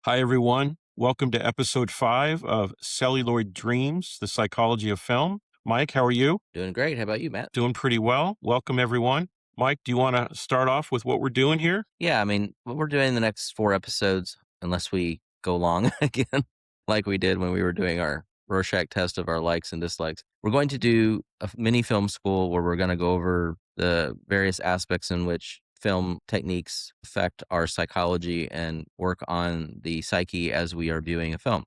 Hi, everyone. Welcome to episode 5 of Celluloid Dreams, the Psychology of Film. Mike, how are you? Doing great. How about you, Matt? Doing pretty well. Welcome, everyone. Mike, do you want to start off with what we're doing here? Yeah, what we're doing the next 4 episodes, unless we go long again, like we did when we were doing our Rorschach test of our likes and dislikes. We're going to do a mini film school where we're going to go over the various aspects in which film techniques affect our psychology and work on the psyche as we are viewing a film.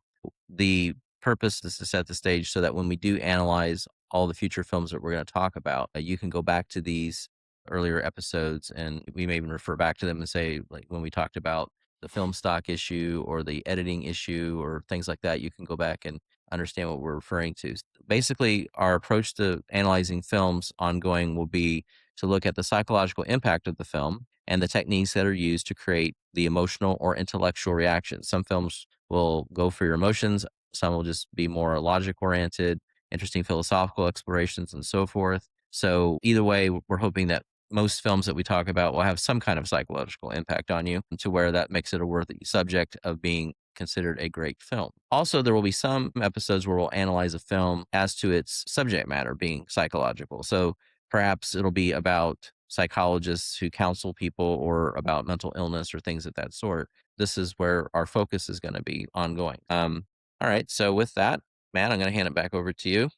The purpose is to set the stage so that when we do analyze all the future films that we're going to talk about, you can go back to these earlier episodes and we may even refer back to them and say, like when we talked about the film stock issue or the editing issue or things like that, you can go back and understand what we're referring to. Basically, our approach to analyzing films ongoing will be to look at the psychological impact of the film and the techniques that are used to create the emotional or intellectual reactions. Some films will go for your emotions, some will just be more logic oriented, interesting philosophical explorations, and so forth. So, either way, we're hoping that most films that we talk about will have some kind of psychological impact on you to where that makes it a worthy subject of being considered a great film. Also, there will be some episodes where we'll analyze a film as to its subject matter being psychological. So perhaps it'll be about psychologists who counsel people or about mental illness or things of that sort. This is where our focus is going to be ongoing. All right. So with that, Matt, I'm going to hand it back over to you.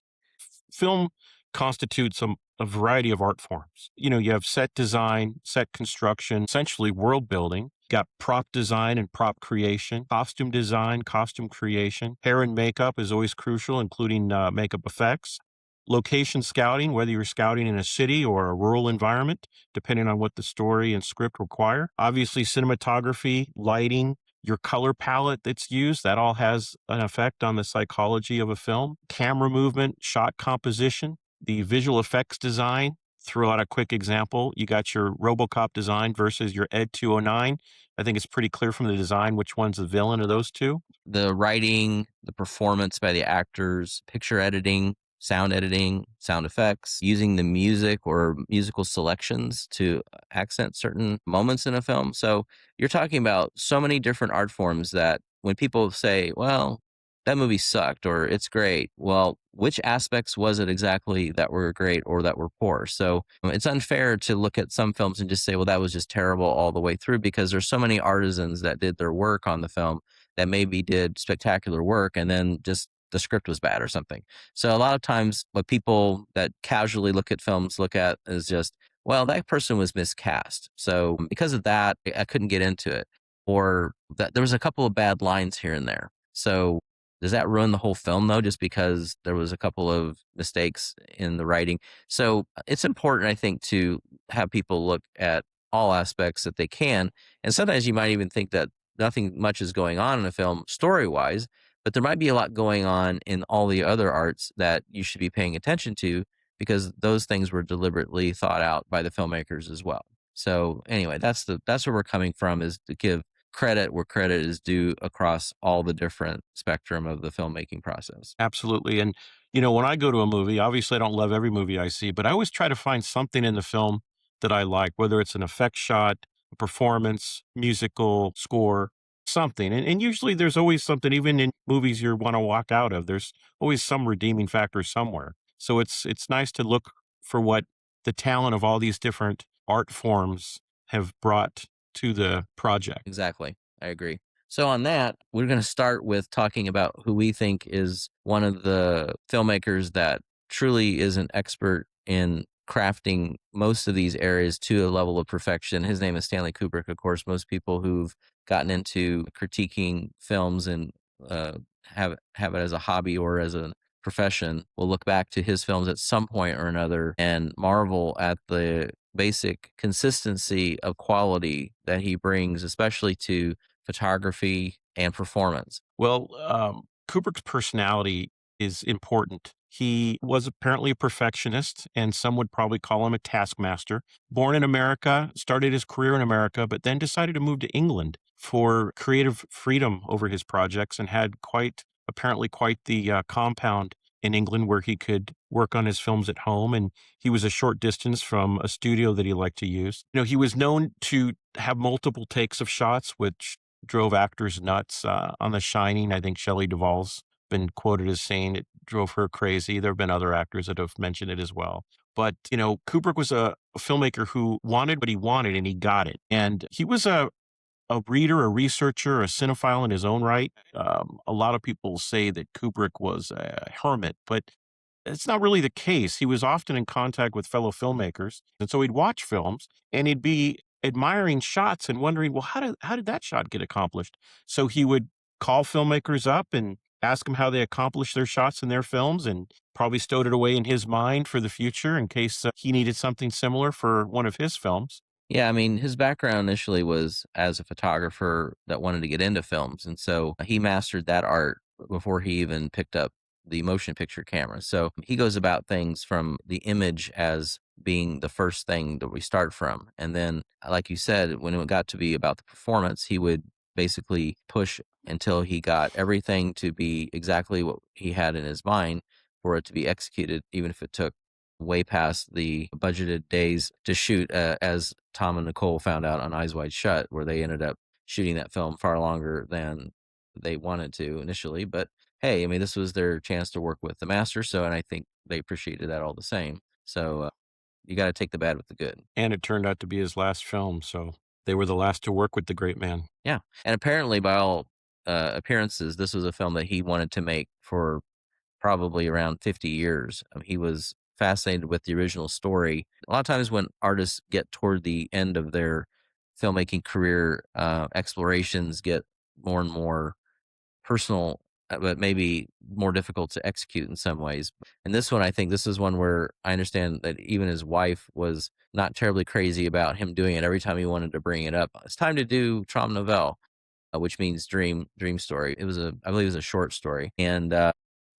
Film constitutes a variety of art forms. You have set design, set construction, essentially world building. You got prop design and prop creation, costume design, costume creation. Hair and makeup is always crucial, including makeup effects. Location scouting, whether you're scouting in a city or a rural environment, depending on what the story and script require. Obviously, cinematography, lighting, your color palette that's used, that all has an effect on the psychology of a film. Camera movement, shot composition, the visual effects design. Throw out a quick example. You got your RoboCop design versus your Ed 209. I think it's pretty clear from the design which one's the villain of those two. The writing, the performance by the actors, picture editing, sound effects, using the music or musical selections to accent certain moments in a film. So you're talking about so many different art forms that when people say, well, that movie sucked or it's great, well, which aspects was it exactly that were great or that were poor? So it's unfair to look at some films and just say, well, that was just terrible all the way through because there's so many artisans that did their work on the film that maybe did spectacular work and then just the script was bad or something. So a lot of times what people that casually look at films look at is just, well, that person was miscast. So because of that, I couldn't get into it. Or that there was a couple of bad lines here and there. So does that ruin the whole film though, just because there was a couple of mistakes in the writing? So it's important, I think, to have people look at all aspects that they can. And sometimes you might even think that nothing much is going on in a film story wise, but there might be a lot going on in all the other arts that you should be paying attention to because those things were deliberately thought out by the filmmakers as well. So anyway, that's where we're coming from, is to give credit where credit is due across all the different spectrum of the filmmaking process. Absolutely. And, when I go to a movie, obviously I don't love every movie I see, but I always try to find something in the film that I like, whether it's an effect shot, a performance, musical score, something. And usually there's always something, even in movies you want to walk out of, there's always some redeeming factor somewhere. So it's nice to look for what the talent of all these different art forms have brought to the project. Exactly. I agree. So on that, we're going to start with talking about who we think is one of the filmmakers that truly is an expert in crafting most of these areas to a level of perfection. His name is Stanley Kubrick. Of course, most people who've gotten into critiquing films and have it as a hobby or as a profession will look back to his films at some point or another and marvel at the basic consistency of quality that he brings, especially to photography and performance. Well, Kubrick's personality is important. He was apparently a perfectionist, and some would probably call him a taskmaster. Born in America, started his career in America, but then decided to move to England for creative freedom over his projects and had apparently quite the compound in England where he could work on his films at home. And he was a short distance from a studio that he liked to use. He was known to have multiple takes of shots, which drove actors nuts. On The Shining, I think Shelley Duvall's been quoted as saying it drove her crazy. There have been other actors that have mentioned it as well. But, Kubrick was a filmmaker who wanted what he wanted and he got it. And he was a reader, a researcher, a cinephile in his own right. A lot of people say that Kubrick was a hermit, but it's not really the case. He was often in contact with fellow filmmakers, and so he'd watch films and he'd be admiring shots and wondering, well, how did that shot get accomplished? So he would call filmmakers up and ask them how they accomplished their shots in their films, and probably stowed it away in his mind for the future in case he needed something similar for one of his films. Yeah, I mean, his background initially was as a photographer that wanted to get into films. And so he mastered that art before he even picked up the motion picture camera. So he goes about things from the image as being the first thing that we start from. And then, like you said, when it got to be about the performance, he would basically push until he got everything to be exactly what he had in his mind for it to be executed, even if it took way past the budgeted days to shoot, as Tom and Nicole found out on Eyes Wide Shut, where they ended up shooting that film far longer than they wanted to initially. But hey, I mean, this was their chance to work with the master. So, and I think they appreciated that all the same. So, you got to take the bad with the good. And it turned out to be his last film, so they were the last to work with the great man. Yeah. And apparently, by all appearances, this was a film that he wanted to make for probably around 50 years. He was fascinated with the original story. A lot of times when artists get toward the end of their filmmaking career, explorations get more and more personal, but maybe more difficult to execute in some ways. And this one, I think this is one where I understand that even his wife was not terribly crazy about him doing it every time he wanted to bring it up. It's time to do Trom Novel, which means dream story. It was I believe it was a short story. And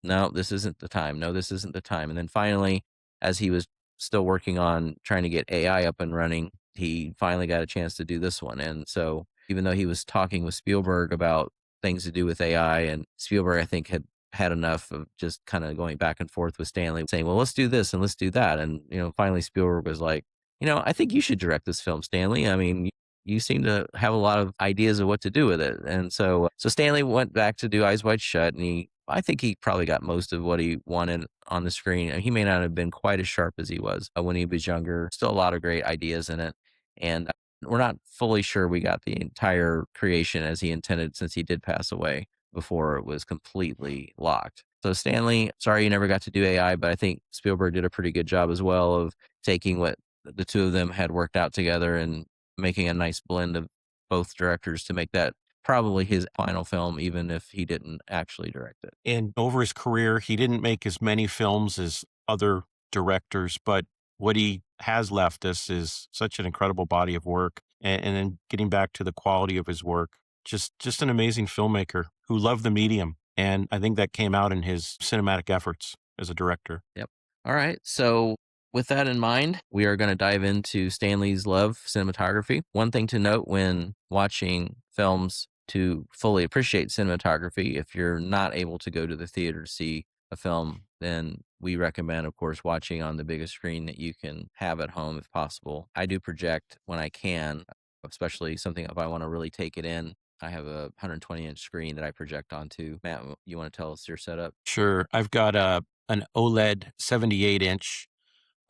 no, this isn't the time. No, this isn't the time. And then finally, as he was still working on trying to get AI up and running, he finally got a chance to do this one. And so even though he was talking with Spielberg about things to do with AI, and Spielberg, I think, had had enough of just kind of going back and forth with Stanley saying, well, let's do this and let's do that. And, finally Spielberg was like, I think you should direct this film, Stanley. I mean, you seem to have a lot of ideas of what to do with it. And so Stanley went back to do Eyes Wide Shut, and I think he probably got most of what he wanted on the screen. He may not have been quite as sharp as he was when he was younger. Still a lot of great ideas in it. And we're not fully sure we got the entire creation as he intended, since he did pass away before it was completely locked. So Stanley, sorry you never got to do AI, but I think Spielberg did a pretty good job as well of taking what the two of them had worked out together and making a nice blend of both directors to make that probably his final film, even if he didn't actually direct it. And over his career, he didn't make as many films as other directors, but what he has left us is such an incredible body of work. And then getting back to the quality of his work, just an amazing filmmaker who loved the medium. And I think that came out in his cinematic efforts as a director. Yep. All right. So, with that in mind, we are going to dive into Stanley's love cinematography. One thing to note when watching films to fully appreciate cinematography, if you're not able to go to the theater to see a film, then we recommend, of course, watching on the biggest screen that you can have at home if possible. I do project when I can, especially something if I want to really take it in. I have a 120-inch screen that I project onto. Matt, you want to tell us your setup? Sure. I've got an OLED 78-inch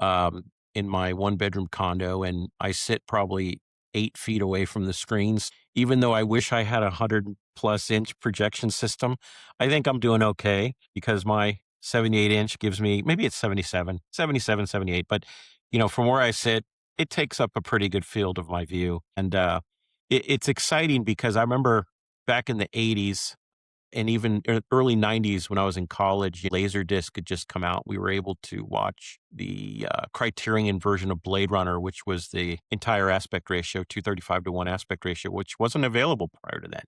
in my one bedroom condo, and I sit probably 8 feet away from the screens. Even though I wish I had a 100+ inch projection system, I think I'm doing okay because my 78-inch gives me, maybe it's 77, 78. But, from where I sit, it takes up a pretty good field of my view. And it's exciting because I remember back in the 80s, and even early 90s when I was in college, Laserdisc had just come out. We were able to watch the Criterion version of Blade Runner, which was the entire aspect ratio, 235:1 aspect ratio, which wasn't available prior to that.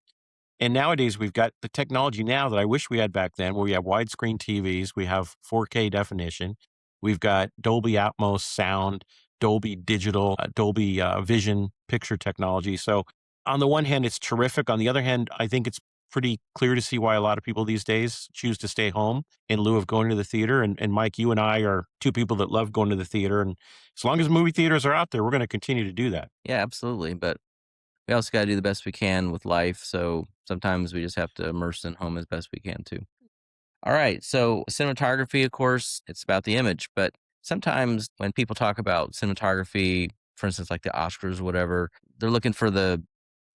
And nowadays, we've got the technology now that I wish we had back then, where we have widescreen TVs, we have 4K definition, we've got Dolby Atmos sound, Dolby Digital, Dolby Vision picture technology. So on the one hand, it's terrific. On the other hand, I think it's pretty clear to see why a lot of people these days choose to stay home in lieu of going to the theater. And Mike, you and I are two people that love going to the theater. And as long as movie theaters are out there, we're going to continue to do that. Yeah, absolutely. But we also got to do the best we can with life. So sometimes we just have to immerse in home as best we can too. All right. So cinematography, of course, it's about the image, but sometimes when people talk about cinematography, for instance, like the Oscars or whatever, they're looking for the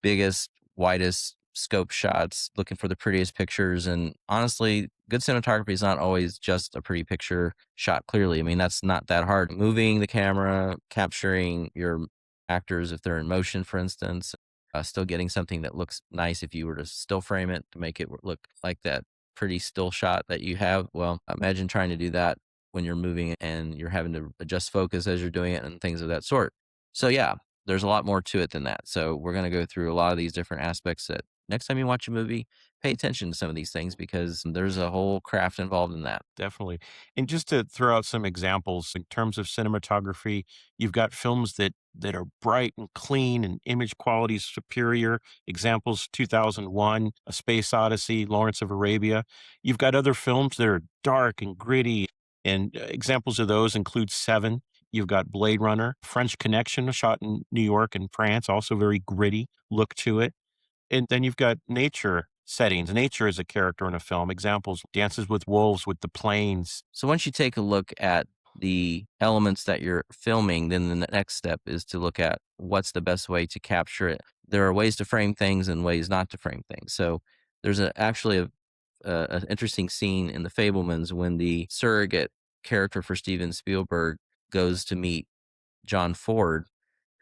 biggest, widest scope shots, looking for the prettiest pictures. And honestly, good cinematography is not always just a pretty picture shot clearly. I mean, that's not that hard. Moving the camera, capturing your actors if they're in motion, for instance, still getting something that looks nice if you were to still frame it to make it look like that pretty still shot that you have. Well, imagine trying to do that when you're moving and you're having to adjust focus as you're doing it and things of that sort. So yeah, there's a lot more to it than that. So we're going to go through a lot of these different aspects that next time you watch a movie, pay attention to some of these things because there's a whole craft involved in that. Definitely. And just to throw out some examples in terms of cinematography, you've got films that are bright and clean and image quality is superior. Examples 2001, A Space Odyssey, Lawrence of Arabia. You've got other films that are dark and gritty, and examples of those include Seven. You've got Blade Runner, French Connection, shot in New York and France, also very gritty look to it. And then you've got nature settings. Nature is a character in a film. Examples, Dances with Wolves with the planes. So once you take a look at the elements that you're filming, then the next step is to look at what's the best way to capture it. There are ways to frame things and ways not to frame things. So there's actually an interesting scene in The Fablemans when the surrogate character for Steven Spielberg goes to meet John Ford,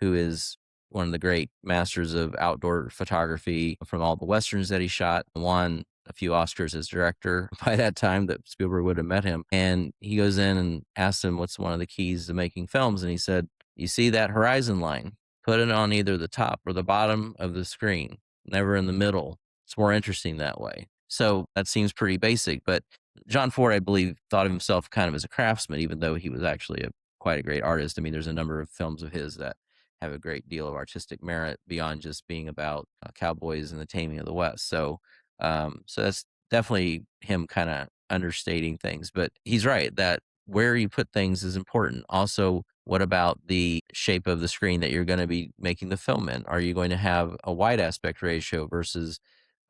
who is one of the great masters of outdoor photography from all the westerns that he shot, won a few Oscars as director by that time that Spielberg would have met him. And he goes in and asks him what's one of the keys to making films. And he said, "You see that horizon line? Put it on either the top or the bottom of the screen, never in the middle. It's more interesting that way." So that seems pretty basic, but John Ford, I believe, thought of himself kind of as a craftsman, even though he was actually quite a great artist. I mean, there's a number of films of his that have a great deal of artistic merit beyond just being about cowboys and the taming of the West. So that's definitely him kind of understating things. But he's right that where you put things is important. Also, what about the shape of the screen that you're going to be making the film in? Are you going to have a wide aspect ratio versus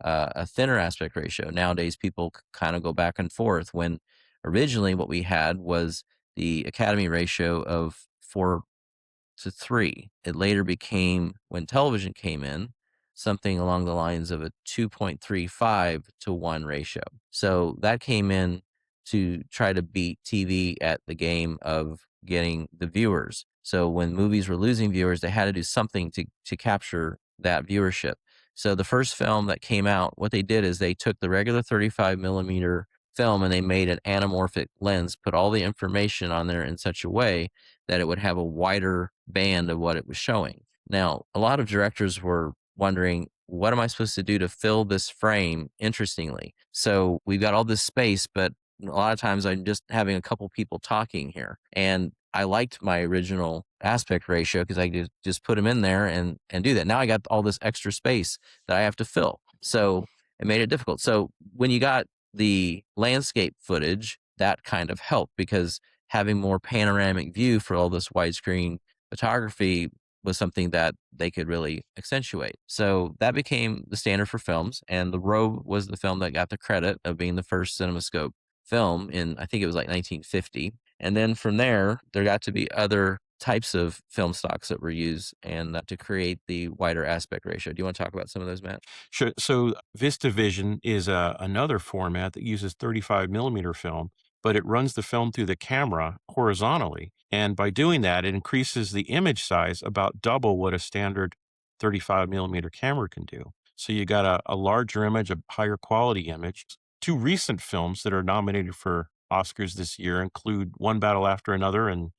a thinner aspect ratio? Nowadays, people kind of go back and forth when originally what we had was the Academy ratio of 4:3. It later became, when television came in, something along the lines of a 2.35-to-1 ratio. So that came in to try to beat TV at the game of getting the viewers. So when movies were losing viewers, they had to do something to capture that viewership. So the first film that came out, what they did is they took the regular 35 millimeter film and they made an anamorphic lens, put all the information on there in such a way that it would have a wider band of what it was showing. Now, a lot of directors were wondering, what am I supposed to do to fill this frame interestingly? So we've got all this space, but a lot of times I'm just having a couple people talking here. And I liked my original aspect ratio because I could just put them in there and do that. Now I got all this extra space that I have to fill. So it made it difficult. So when you got the landscape footage, that kind of helped because having more panoramic view for all this widescreen photography was something that they could really accentuate. So that became the standard for films, and The Robe was the film that got the credit of being the first CinemaScope film in, I think it was like 1950. And then from there, there got to be other types of film stocks that were used and to create the wider aspect ratio. Do you want to talk about some of those, Matt? Sure. So VistaVision is another format that uses 35 millimeter film, but it runs the film through the camera horizontally. And by doing that, it increases the image size about double what a standard 35 millimeter camera can do. So you got a larger image, a higher quality image. Two recent films that are nominated for Oscars this year include One Battle After Another and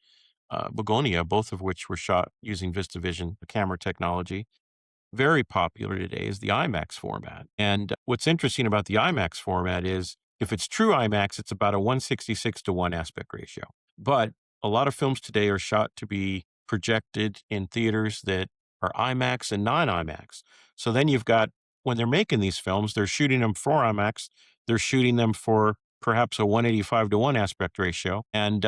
Begonia, both of which were shot using VistaVision camera technology. Very popular today is the IMAX format. And what's interesting about the IMAX format is if it's true IMAX, it's about a 166 to 1 aspect ratio. But a lot of films today are shot to be projected in theaters that are IMAX and non IMAX. So then you've got, when they're making these films, they're shooting them for IMAX, they're shooting them for perhaps a 185 to 1 aspect ratio. And,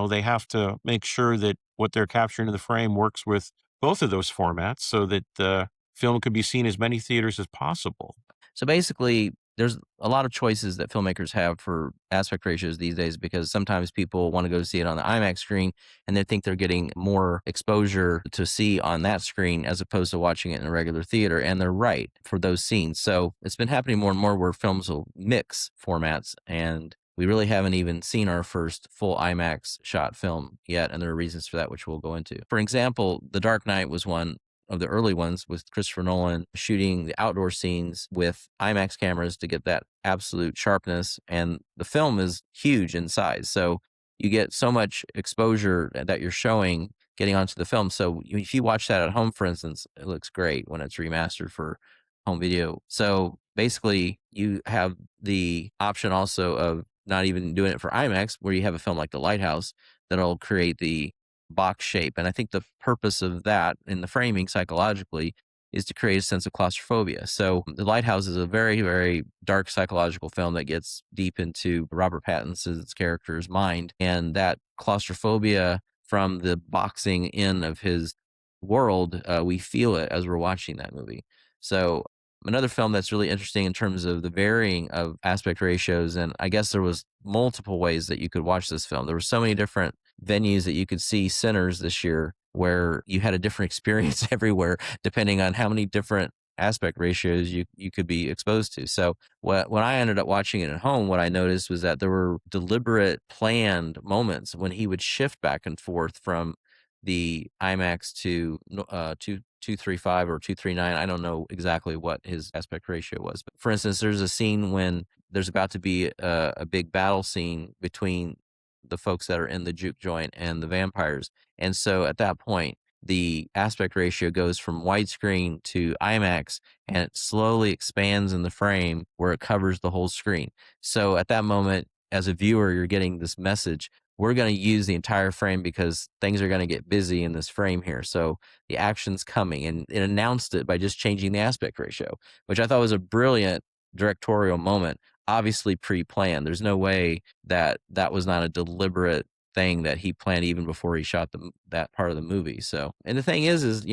they have to make sure that what they're capturing in the frame works with both of those formats so that film could be seen as many theaters as possible. So basically, there's a lot of choices that filmmakers have for aspect ratios these days because sometimes people want to go see it on the IMAX screen and they think they're getting more exposure to see on that screen as opposed to watching it in a regular theater. And they're right for those scenes. So it's been happening more and more where films will mix formats, and we really haven't even seen our first full IMAX shot film yet. And there are reasons for that, which we'll go into. For example, The Dark Knight was one of the early ones with Christopher Nolan shooting the outdoor scenes with IMAX cameras to get that absolute sharpness. And the film is huge in size. So you get so much exposure that you're showing getting onto the film. So if you watch that at home, for instance, it looks great when it's remastered for home video. So basically, you have the option also of not even doing it for IMAX, where you have a film like The Lighthouse that'll create the box shape. And I think the purpose of that in the framing psychologically is to create a sense of claustrophobia. So The Lighthouse is a very, very dark psychological film that gets deep into Robert Pattinson's character's mind. And that claustrophobia from the boxing in of his world, we feel it as we're watching that movie. So another film that's really interesting in terms of the varying of aspect ratios, and I guess there was multiple ways that you could watch this film. There were so many different venues that you could see Sinners this year where you had a different experience everywhere depending on how many different aspect ratios you could be exposed to. So when I ended up watching it at home, what I noticed was that there were deliberate planned moments when he would shift back and forth from the IMAX to 235 or 239. I don't know exactly what his aspect ratio was. But for instance, there's a scene when there's about to be a big battle scene between the folks that are in the juke joint and the vampires. And so at that point, the aspect ratio goes from widescreen to IMAX and it slowly expands in the frame where it covers the whole screen. So at that moment, as a viewer, you're getting this message. We're going to use the entire frame because things are going to get busy in this frame here. So the action's coming, and it announced it by just changing the aspect ratio, which I thought was a brilliant directorial moment, obviously pre-planned. There's no way that that was not a deliberate thing that he planned even before he shot that part of the movie. So, and the thing is,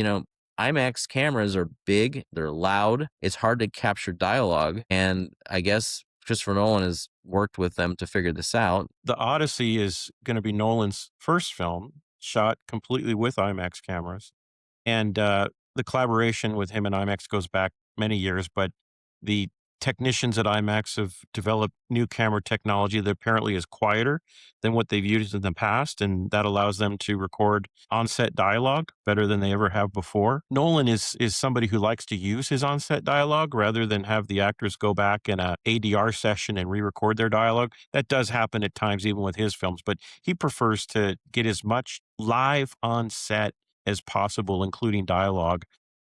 IMAX cameras are big, they're loud, it's hard to capture dialogue, and I guess Christopher Nolan has worked with them to figure this out. The Odyssey is going to be Nolan's first film shot completely with IMAX cameras. And the collaboration with him and IMAX goes back many years, but the technicians at IMAX have developed new camera technology that apparently is quieter than what they've used in the past, and that allows them to record on-set dialogue better than they ever have before. Nolan is somebody who likes to use his on-set dialogue rather than have the actors go back in a ADR session and re-record their dialogue. That does happen at times even with his films, but he prefers to get as much live on set as possible, including dialogue.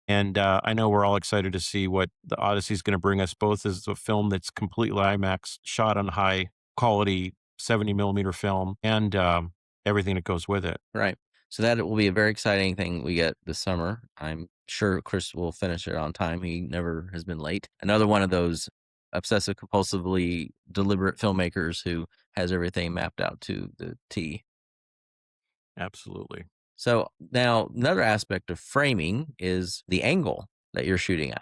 And I know we're all excited to see what the Odyssey is going to bring us, both as a film that's completely IMAX, shot on high quality 70 millimeter film, and everything that goes with it. Right. So that will be a very exciting thing we get this summer. I'm sure Chris will finish it on time. He never has been late. Another one of those obsessive compulsively deliberate filmmakers who has everything mapped out to the T. Absolutely. So now another aspect of framing is the angle that you're shooting at.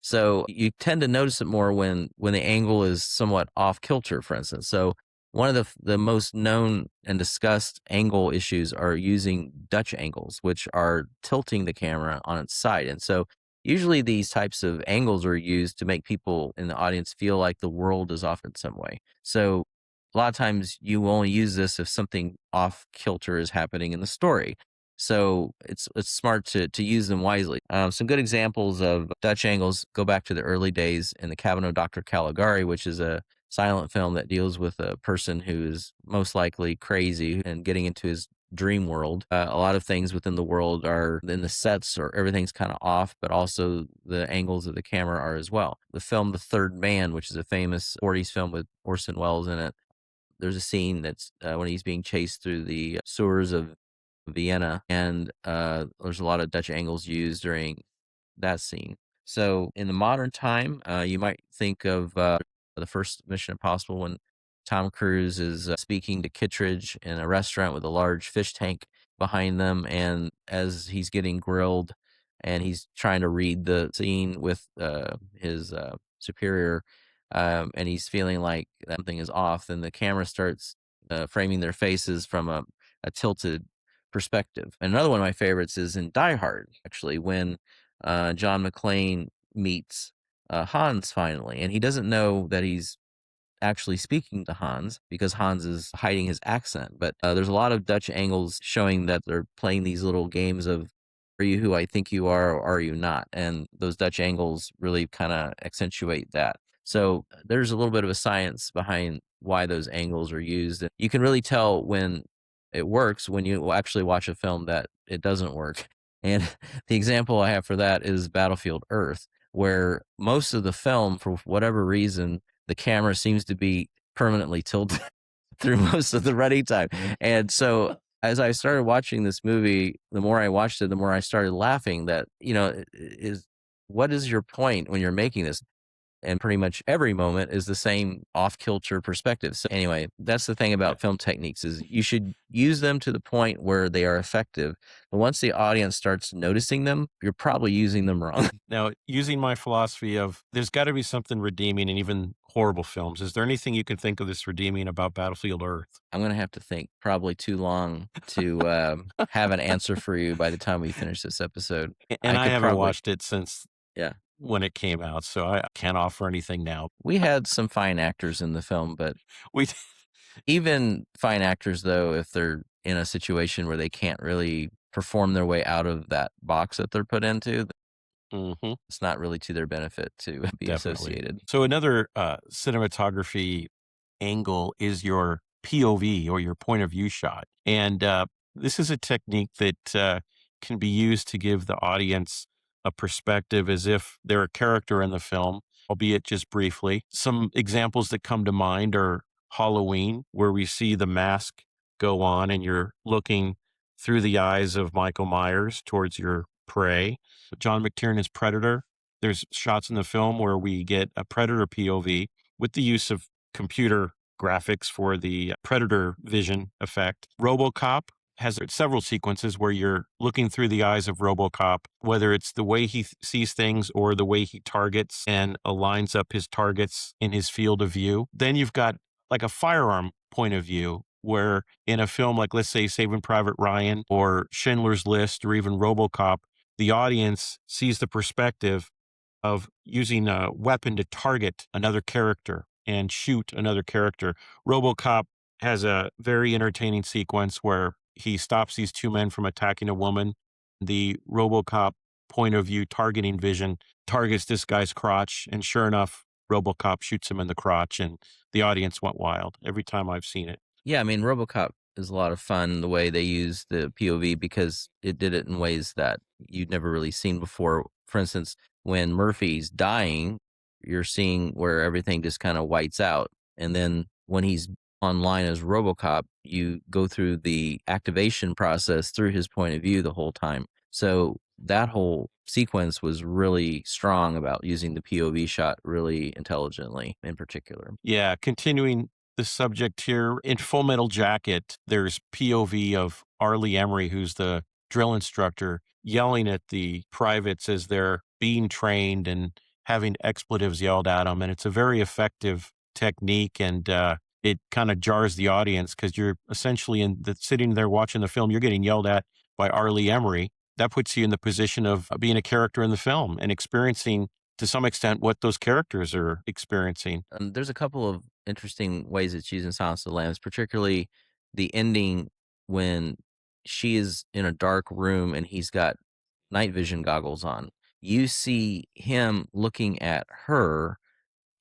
So you tend to notice it more when the angle is somewhat off kilter, for instance. So one of the most known and discussed angle issues are using Dutch angles, which are tilting the camera on its side. And so usually these types of angles are used to make people in the audience feel like the world is off in some way. So a lot of times you only use this if something off kilter is happening in the story. So it's smart to use them wisely. Some good examples of Dutch angles go back to the early days in the Cabin of Dr. Caligari, which is a silent film that deals with a person who is most likely crazy and getting into his dream world. A lot of things within the world are in the sets or everything's kind of off, but also the angles of the camera are as well. The film The Third Man, which is a famous 40s film with Orson Welles in it, there's a scene that's when he's being chased through the sewers of Vienna, and there's a lot of Dutch angles used during that scene. So in the modern time, you might think of the first Mission Impossible when Tom Cruise is speaking to Kittredge in a restaurant with a large fish tank behind them, and as he's getting grilled, and he's trying to read the scene with his superior, and he's feeling like something is off, and the camera starts framing their faces from a tilted perspective. And another one of my favorites is in Die Hard, actually, when John McClane meets Hans finally, and he doesn't know that he's actually speaking to Hans because Hans is hiding his accent. But there's a lot of Dutch angles showing that they're playing these little games of, are you who I think you are, or are you not? And those Dutch angles really kind of accentuate that. So there's a little bit of a science behind why those angles are used. And you can really tell when it works when you actually watch a film that it doesn't work. And the example I have for that is Battlefield Earth, where most of the film, for whatever reason, the camera seems to be permanently tilted through most of the running time. And so as I started watching this movie, the more I watched it, the more I started laughing that, is what is your point when you're making this? And pretty much every moment is the same off kilter perspective. So anyway, that's the thing Yeah. about film techniques is you should use them to the point where they are effective. But once the audience starts noticing them, you're probably using them wrong. Now, using my philosophy of there's got to be something redeeming in even horrible films, is there anything you can think of that's redeeming about Battlefield Earth? I'm going to have to think probably too long to have an answer for you by the time we finish this episode. And I I could haven't probably, watched it since yeah. when it came out, so I can't offer anything now. We had some fine actors in the film, but We even fine actors, though, if they're in a situation where they can't really perform their way out of that box that they're put into, Mhm. it's not really to their benefit to be Definitely. associated. So another cinematography angle is your POV or your point of view shot. And this is a technique that can be used to give the audience a perspective as if they're a character in the film, albeit just briefly. Some examples that come to mind are Halloween, where we see the mask go on and you're looking through the eyes of Michael Myers towards your prey. John McTiernan's Predator, there's shots in the film where we get a predator POV with the use of computer graphics for the predator vision effect. RoboCop has several sequences where you're looking through the eyes of RoboCop, whether it's the way he sees things or the way he targets and aligns up his targets in his field of view. Then you've got like a firearm point of view where in a film like, let's say, Saving Private Ryan or Schindler's List or even RoboCop, the audience sees the perspective of using a weapon to target another character and shoot another character. RoboCop has a very entertaining sequence where he stops these two men from attacking a woman. The RoboCop point of view targeting vision targets this guy's crotch, and sure enough, RoboCop shoots him in the crotch, and the audience went wild every time I've seen it. Yeah, I mean, RoboCop is a lot of fun the way they use the POV because it did it in ways that you'd never really seen before. For instance, when Murphy's dying, you're seeing where everything just kind of whites out. And then when he's online as RoboCop, you go through the activation process through his point of view the whole time. So that whole sequence was really strong about using the POV shot really intelligently in particular. Yeah, continuing the subject here, in Full Metal Jacket, there's POV of Arlie Emery, who's the drill instructor, yelling at the privates as they're being trained and having expletives yelled at them. And it's a very effective technique. And it kind of jars the audience because you're essentially sitting there watching the film, you're getting yelled at by Arlie Emery. That puts you in the position of being a character in the film and experiencing to some extent what those characters are experiencing. There's a couple of interesting ways it's used in Silence of the Lambs, particularly the ending when she is in a dark room and he's got night vision goggles on. You see him looking at her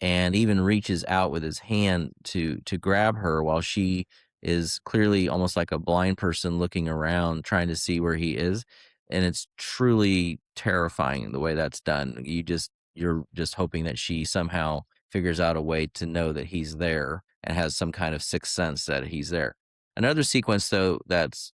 and even reaches out with his hand to grab her while she is clearly almost like a blind person looking around trying to see where he is, and it's truly terrifying the way that's done. You're just hoping that she somehow figures out a way to know that he's there and has some kind of sixth sense that he's there. Another sequence though that's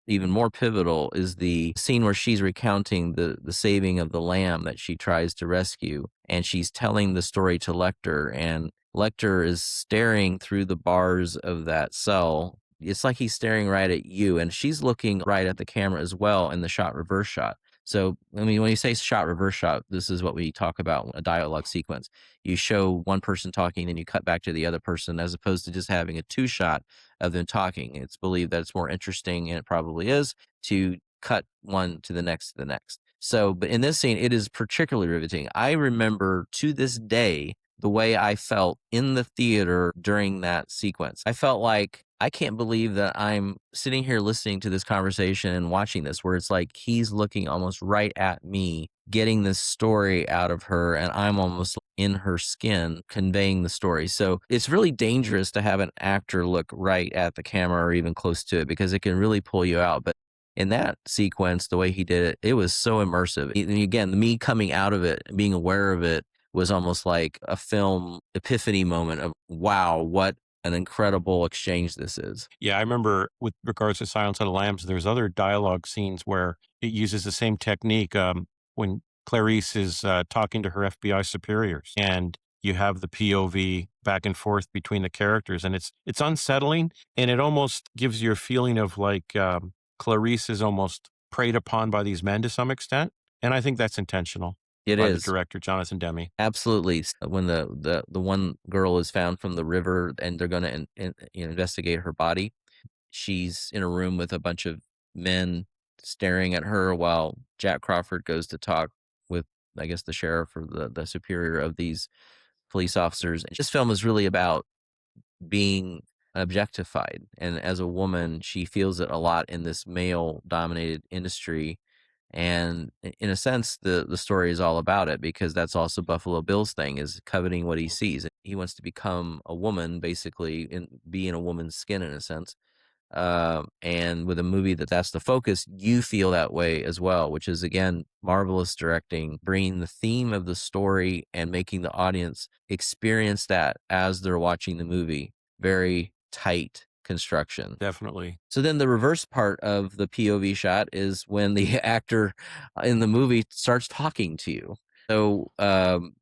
even more pivotal is the scene where she's recounting the saving of the lamb that she tries to rescue, and she's telling the story to Lecter, and Lecter is staring through the bars of that cell It's like he's staring right at you, and she's looking right at the camera as well in the shot reverse shot. So, I mean, when you say shot reverse shot, this is what we talk about a dialogue sequence. You show one person talking, then you cut back to the other person, as opposed to just having a two shot of them talking. It's believed that it's more interesting, and it probably is, to cut one to the next to the next. So, but in this scene, it is particularly riveting. I remember to this day the way I felt in the theater during that sequence. I felt like I can't believe that I'm sitting here listening to this conversation and watching this, where it's like he's looking almost right at me, getting this story out of her, and I'm almost in her skin conveying the story. So it's really dangerous to have an actor look right at the camera or even close to it, because it can really pull you out. But in that sequence, the way he did it, it was so immersive. And again, me coming out of it, being aware of it, was almost like a film epiphany moment of, wow, what an incredible exchange this is. Yeah, I remember with regards to Silence of the Lambs, there's other dialogue scenes where it uses the same technique. When Clarice is talking to her FBI superiors, and you have the POV back and forth between the characters, and it's unsettling, and it almost gives you a feeling of like Clarice is almost preyed upon by these men to some extent, and I think that's intentional It by the is. director Jonathan Demme. Absolutely. When the one girl is found from the river and they're going to investigate her body, she's in a room with a bunch of men staring at her while Jack Crawford goes to talk with, I guess, the sheriff or the superior of these police officers. This film is really about being objectified. And as a woman, she feels it a lot in this male dominated industry. And in a sense, the story is all about it, because that's also Buffalo Bill's thing, is coveting what he sees. He wants to become a woman, basically, and be in a woman's skin in a sense. And with a movie that's the focus, you feel that way as well, which is again marvelous directing, bringing the theme of the story and making the audience experience that as they're watching the movie. Very tight construction. Definitely. So then the reverse part of the POV shot is when the actor in the movie starts talking to you. So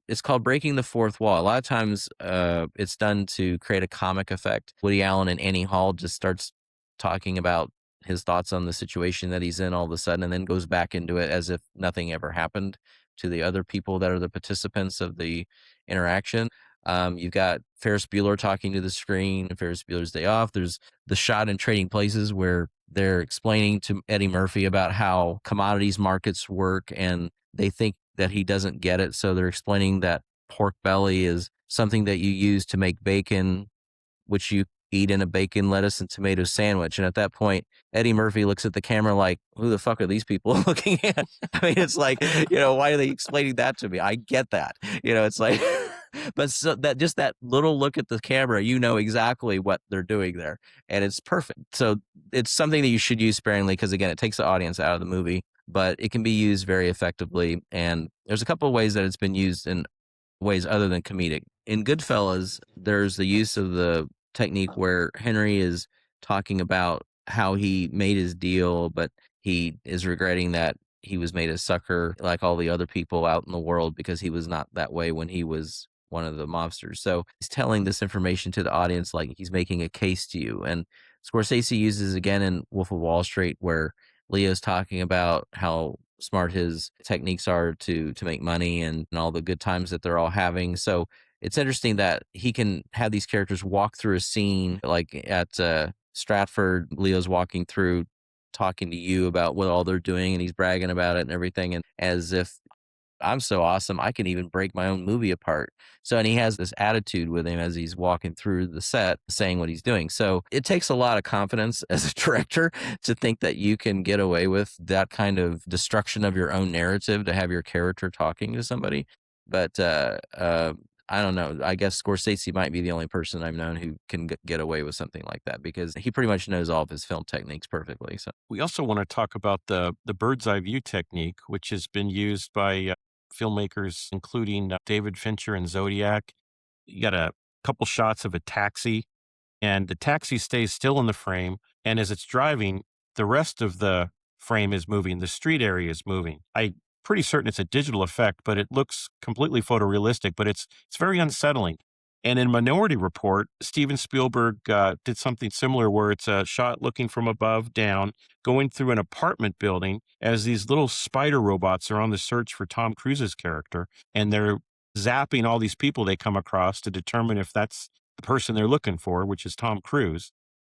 it's called breaking the fourth wall. A lot of times it's done to create a comic effect. Woody Allen and Annie Hall just starts talking about his thoughts on the situation that he's in all of a sudden, and then goes back into it as if nothing ever happened to the other people that are the participants of the interaction. You've got Ferris Bueller talking to the screen, Ferris Bueller's Day Off. There's the shot in Trading Places where they're explaining to Eddie Murphy about how commodities markets work, and they think that he doesn't get it. So they're explaining that pork belly is something that you use to make bacon, which you eat in a bacon, lettuce, and tomato sandwich. And at that point, Eddie Murphy looks at the camera like, who the fuck are these people looking at? I mean, it's like, why are they explaining that to me? I get that. It's like, but so that just that little look at the camera, exactly what they're doing there. And it's perfect. So it's something that you should use sparingly, because again, it takes the audience out of the movie, but it can be used very effectively. And there's a couple of ways that it's been used in ways other than comedic. In Goodfellas, there's the use of the technique where Henry is talking about how he made his deal, but he is regretting that he was made a sucker like all the other people out in the world, because he was not that way when he was one of the mobsters. So he's telling this information to the audience like he's making a case to you. And Scorsese uses again in Wolf of Wall Street, where Leo's talking about how smart his techniques are to make money, and all the good times that they're all having. So it's interesting that he can have these characters walk through a scene like at Stratford. Leo's walking through, talking to you about what all they're doing, and he's bragging about it and everything, and as if I'm so awesome, I can even break my own movie apart. So, and he has this attitude with him as he's walking through the set, saying what he's doing. So it takes a lot of confidence as a director to think that you can get away with that kind of destruction of your own narrative, to have your character talking to somebody. But I don't know. I guess Scorsese might be the only person I've known who can get away with something like that, because he pretty much knows all of his film techniques perfectly. So We also want to talk about the bird's eye view technique, which has been used by filmmakers, including David Fincher and Zodiac. You got a couple shots of a taxi, and the taxi stays still in the frame. And as it's driving, the rest of the frame is moving. The street area is moving. I'm pretty certain it's a digital effect, but it looks completely photorealistic, but it's very unsettling. And in Minority Report, Steven Spielberg did something similar where it's a shot looking from above down, going through an apartment building as these little spider robots are on the search for Tom Cruise's character. And they're zapping all these people they come across to determine if that's the person they're looking for, which is Tom Cruise.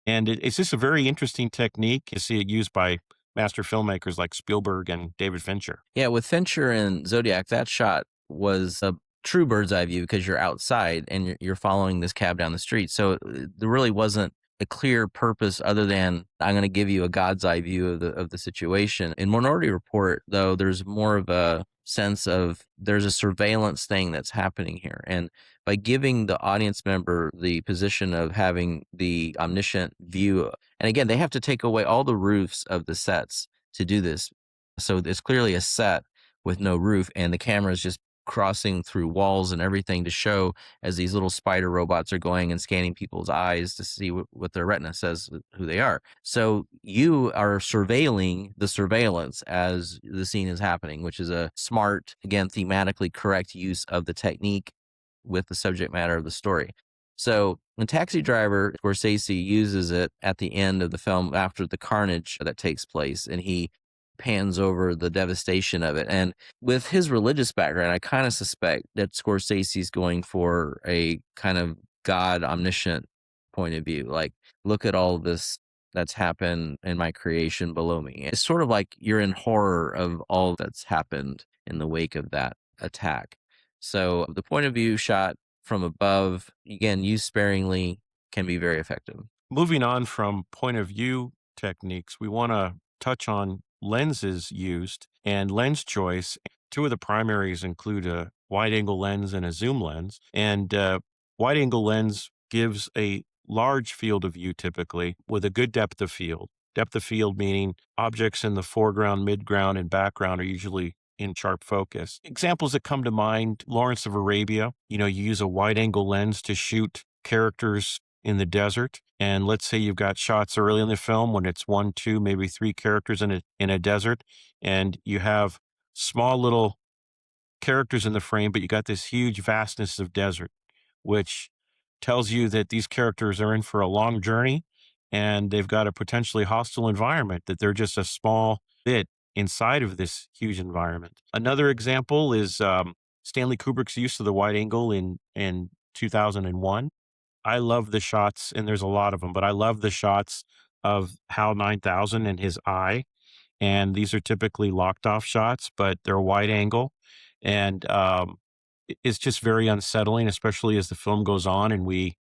And it's just a very interesting technique. You see it used by master filmmakers like Spielberg and David Fincher. Yeah, with Fincher and Zodiac, that shot was a true bird's eye view because you're outside and you're following this cab down the street. So there really wasn't a clear purpose other than I'm going to give you a God's eye view of the situation. In Minority Report, though, there's more of a sense of there's a surveillance thing that's happening here. And by giving the audience member the position of having the omniscient view, and again, they have to take away all the roofs of the sets to do this. So it's clearly a set with no roof, and the camera is just crossing through walls and everything to show as these little spider robots are going and scanning people's eyes to see what their retina says who they are. So you are surveilling the surveillance as the scene is happening, which is a smart, again, thematically correct use of the technique with the subject matter of the story. So in Taxi Driver, Scorsese uses it at the end of the film after the carnage that takes place, and he pans over the devastation of it. And with his religious background, I kind of suspect that Scorsese's going for a kind of God omniscient point of view. Like, look at all this that's happened in my creation below me. It's sort of like you're in horror of all that's happened in the wake of that attack. So the point of view shot from above, again, used sparingly, can be very effective. Moving on from point of view techniques, we want to touch on lenses used and lens choice. Two of the primaries include a wide angle lens and a zoom lens. And wide angle lens gives a large field of view typically with a good depth of field. Depth of field meaning objects in the foreground, midground, and background are usually in sharp focus. Examples that come to mind, Lawrence of Arabia, you use a wide angle lens to shoot characters in the desert. And let's say you've got shots early in the film when it's one, two, maybe three characters in a desert, and you have small little characters in the frame, but you got this huge vastness of desert, which tells you that these characters are in for a long journey and they've got a potentially hostile environment, that they're just a small bit inside of this huge environment. Another example is Stanley Kubrick's use of the wide angle in 2001. I love the shots, and there's a lot of them, but I love the shots of HAL 9000 and his eye. And these are typically locked off shots, but they're wide angle. And it's just very unsettling, especially as the film goes on and we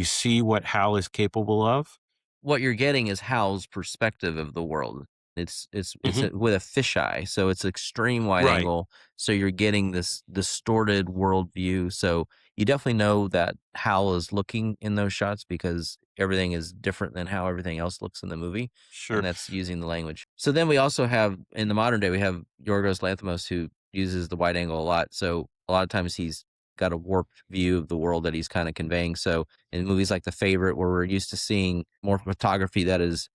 see what Hal is capable of. What you're getting is Hal's perspective of the world. It's Hmm. with a fisheye, so it's extreme wide Right. angle. So you're getting this distorted world view. So you definitely know that Hal is looking in those shots because everything is different than how everything else looks in the movie, and Sure. that's using the language. So then we also have in the modern day we have Yorgos Lanthimos who uses the wide angle a lot. So a lot of times he's got a warped view of the world that he's kind of conveying. So in movies like The Favorite, where we're used to seeing more photography that is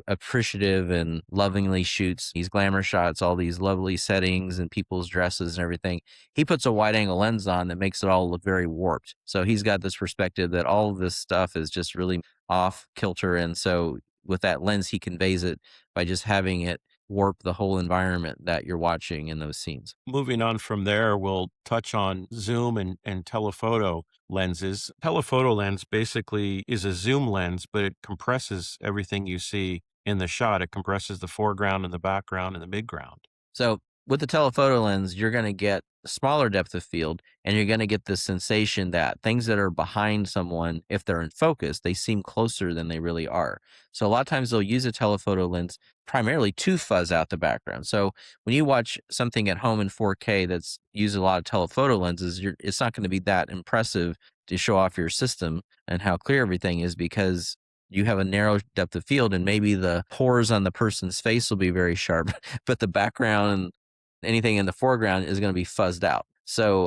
appreciative and lovingly shoots these glamour shots, all these lovely settings and people's dresses and everything, he puts a wide angle lens on that makes it all look very warped. So he's got this perspective that all of this stuff is just really off kilter. And so with that lens, he conveys it by just having it warp the whole environment that you're watching in those scenes. Moving on from there, we'll touch on zoom and telephoto lenses. Telephoto lens basically is a zoom lens, but it compresses everything you see in the shot. It compresses the foreground and the background and the midground. So with the telephoto lens, you're going to get a smaller depth of field, and you're going to get this sensation that things that are behind someone, if they're in focus, they seem closer than they really are. So a lot of times they'll use a telephoto lens primarily to fuzz out the background. So when you watch something at home in 4K that's used a lot of telephoto lenses, it's not going to be that impressive to show off your system and how clear everything is because you have a narrow depth of field and maybe the pores on the person's face will be very sharp, but the background and anything in the foreground is going to be fuzzed out. So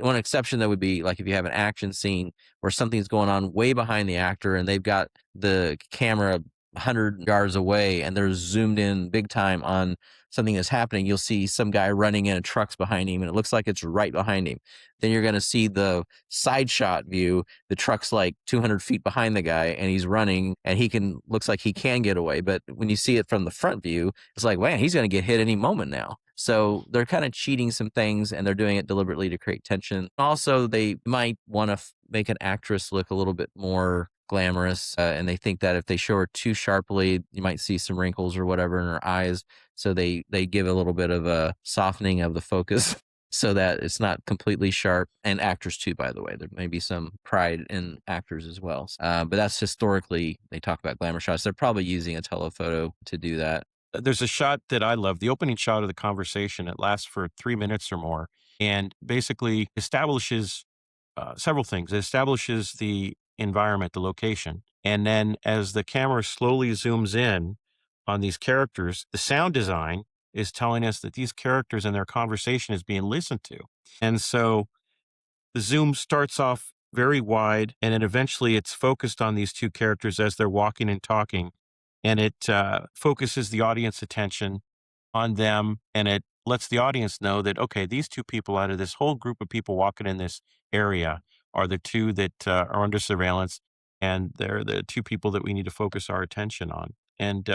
one exception that would be like if you have an action scene where something's going on way behind the actor and they've got the camera 100 yards away and they're zoomed in big time on something is happening, you'll see some guy running in, a truck's behind him, and it looks like it's right behind him. Then you're going to see the side shot view. The truck's like 200 feet behind the guy, and he's running, and looks like he can get away. But when you see it from the front view, it's like, man, he's going to get hit any moment now. So they're kind of cheating some things, and they're doing it deliberately to create tension. Also, they might want to make an actress look a little bit more glamorous, and they think that if they show her too sharply, you might see some wrinkles or whatever in her eyes. So they give a little bit of a softening of the focus so that it's not completely sharp. And actors too, by the way, there may be some pride in actors as well. But that's historically, they talk about glamour shots. They're probably using a telephoto to do that. There's a shot that I love, the opening shot of the conversation. It lasts for 3 minutes or more and basically establishes several things. It establishes the environment, the location. And then as the camera slowly zooms in on these characters, the sound design is telling us that these characters and their conversation is being listened to. And so the zoom starts off very wide, and then eventually it's focused on these two characters as they're walking and talking. And it focuses the audience attention on them, and it lets the audience know that, okay, these two people out of this whole group of people walking in this area are the two that are under surveillance, and they're the two people that we need to focus our attention on. And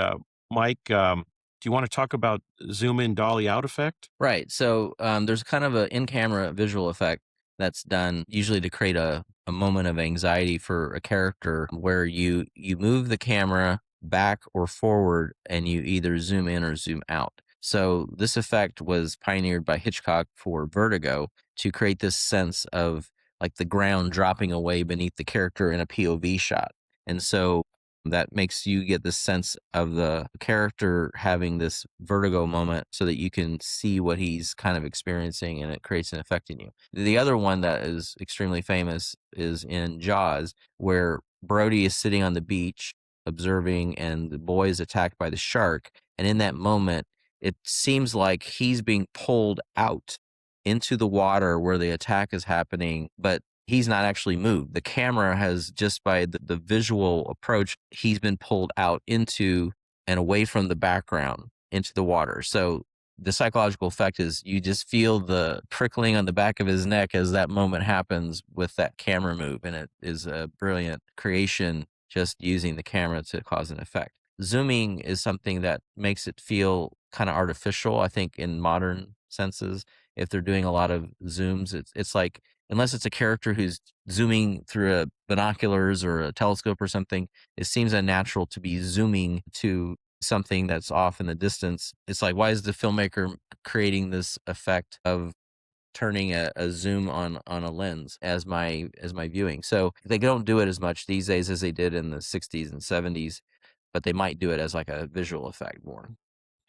Mike, do you want to talk about zoom in, dolly out effect? Right. So there's kind of an in-camera visual effect that's done usually to create a moment of anxiety for a character where you move the camera back or forward and you either zoom in or zoom out. So this effect was pioneered by Hitchcock for Vertigo to create this sense of like the ground dropping away beneath the character in a POV shot. And so that makes you get this sense of the character having this vertigo moment so that you can see what he's kind of experiencing, and it creates an effect in you. The other one that is extremely famous is in Jaws, where Brody is sitting on the beach observing and the boy is attacked by the shark. And in that moment, it seems like he's being pulled out into the water where the attack is happening, but he's not actually moved. The camera has, just by the visual approach, he's been pulled out into and away from the background into the water. So the psychological effect is you just feel the prickling on the back of his neck as that moment happens with that camera move. And it is a brilliant creation just using the camera to cause an effect. Zooming is something that makes it feel kind of artificial, I think, in modern senses. If they're doing a lot of zooms, it's like, unless it's a character who's zooming through a binoculars or a telescope or something, it seems unnatural to be zooming to something that's off in the distance. It's like, why is the filmmaker creating this effect of turning a zoom on a lens as my viewing? So they don't do it as much these days as they did in the 60s and 70s, but they might do it as like a visual effect more.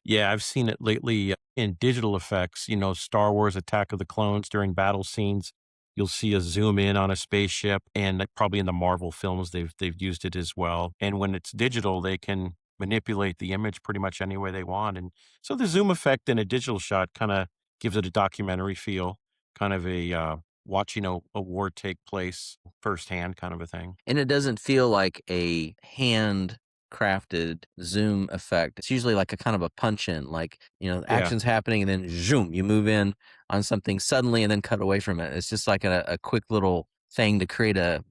Yeah, I've seen it lately in digital effects. Star Wars Attack of the Clones during battle scenes. You'll see a zoom in on a spaceship, and probably in the Marvel films, they've used it as well. And when it's digital, they can manipulate the image pretty much any way they want. And so the zoom effect in a digital shot kind of gives it a documentary feel, kind of a watching a war take place firsthand kind of a thing. And it doesn't feel like a hand crafted zoom effect. It's usually like a kind of a punch in, like, Yeah. action's happening and then zoom, you move in on something suddenly and then cut away from it. It's just like a quick little thing to create a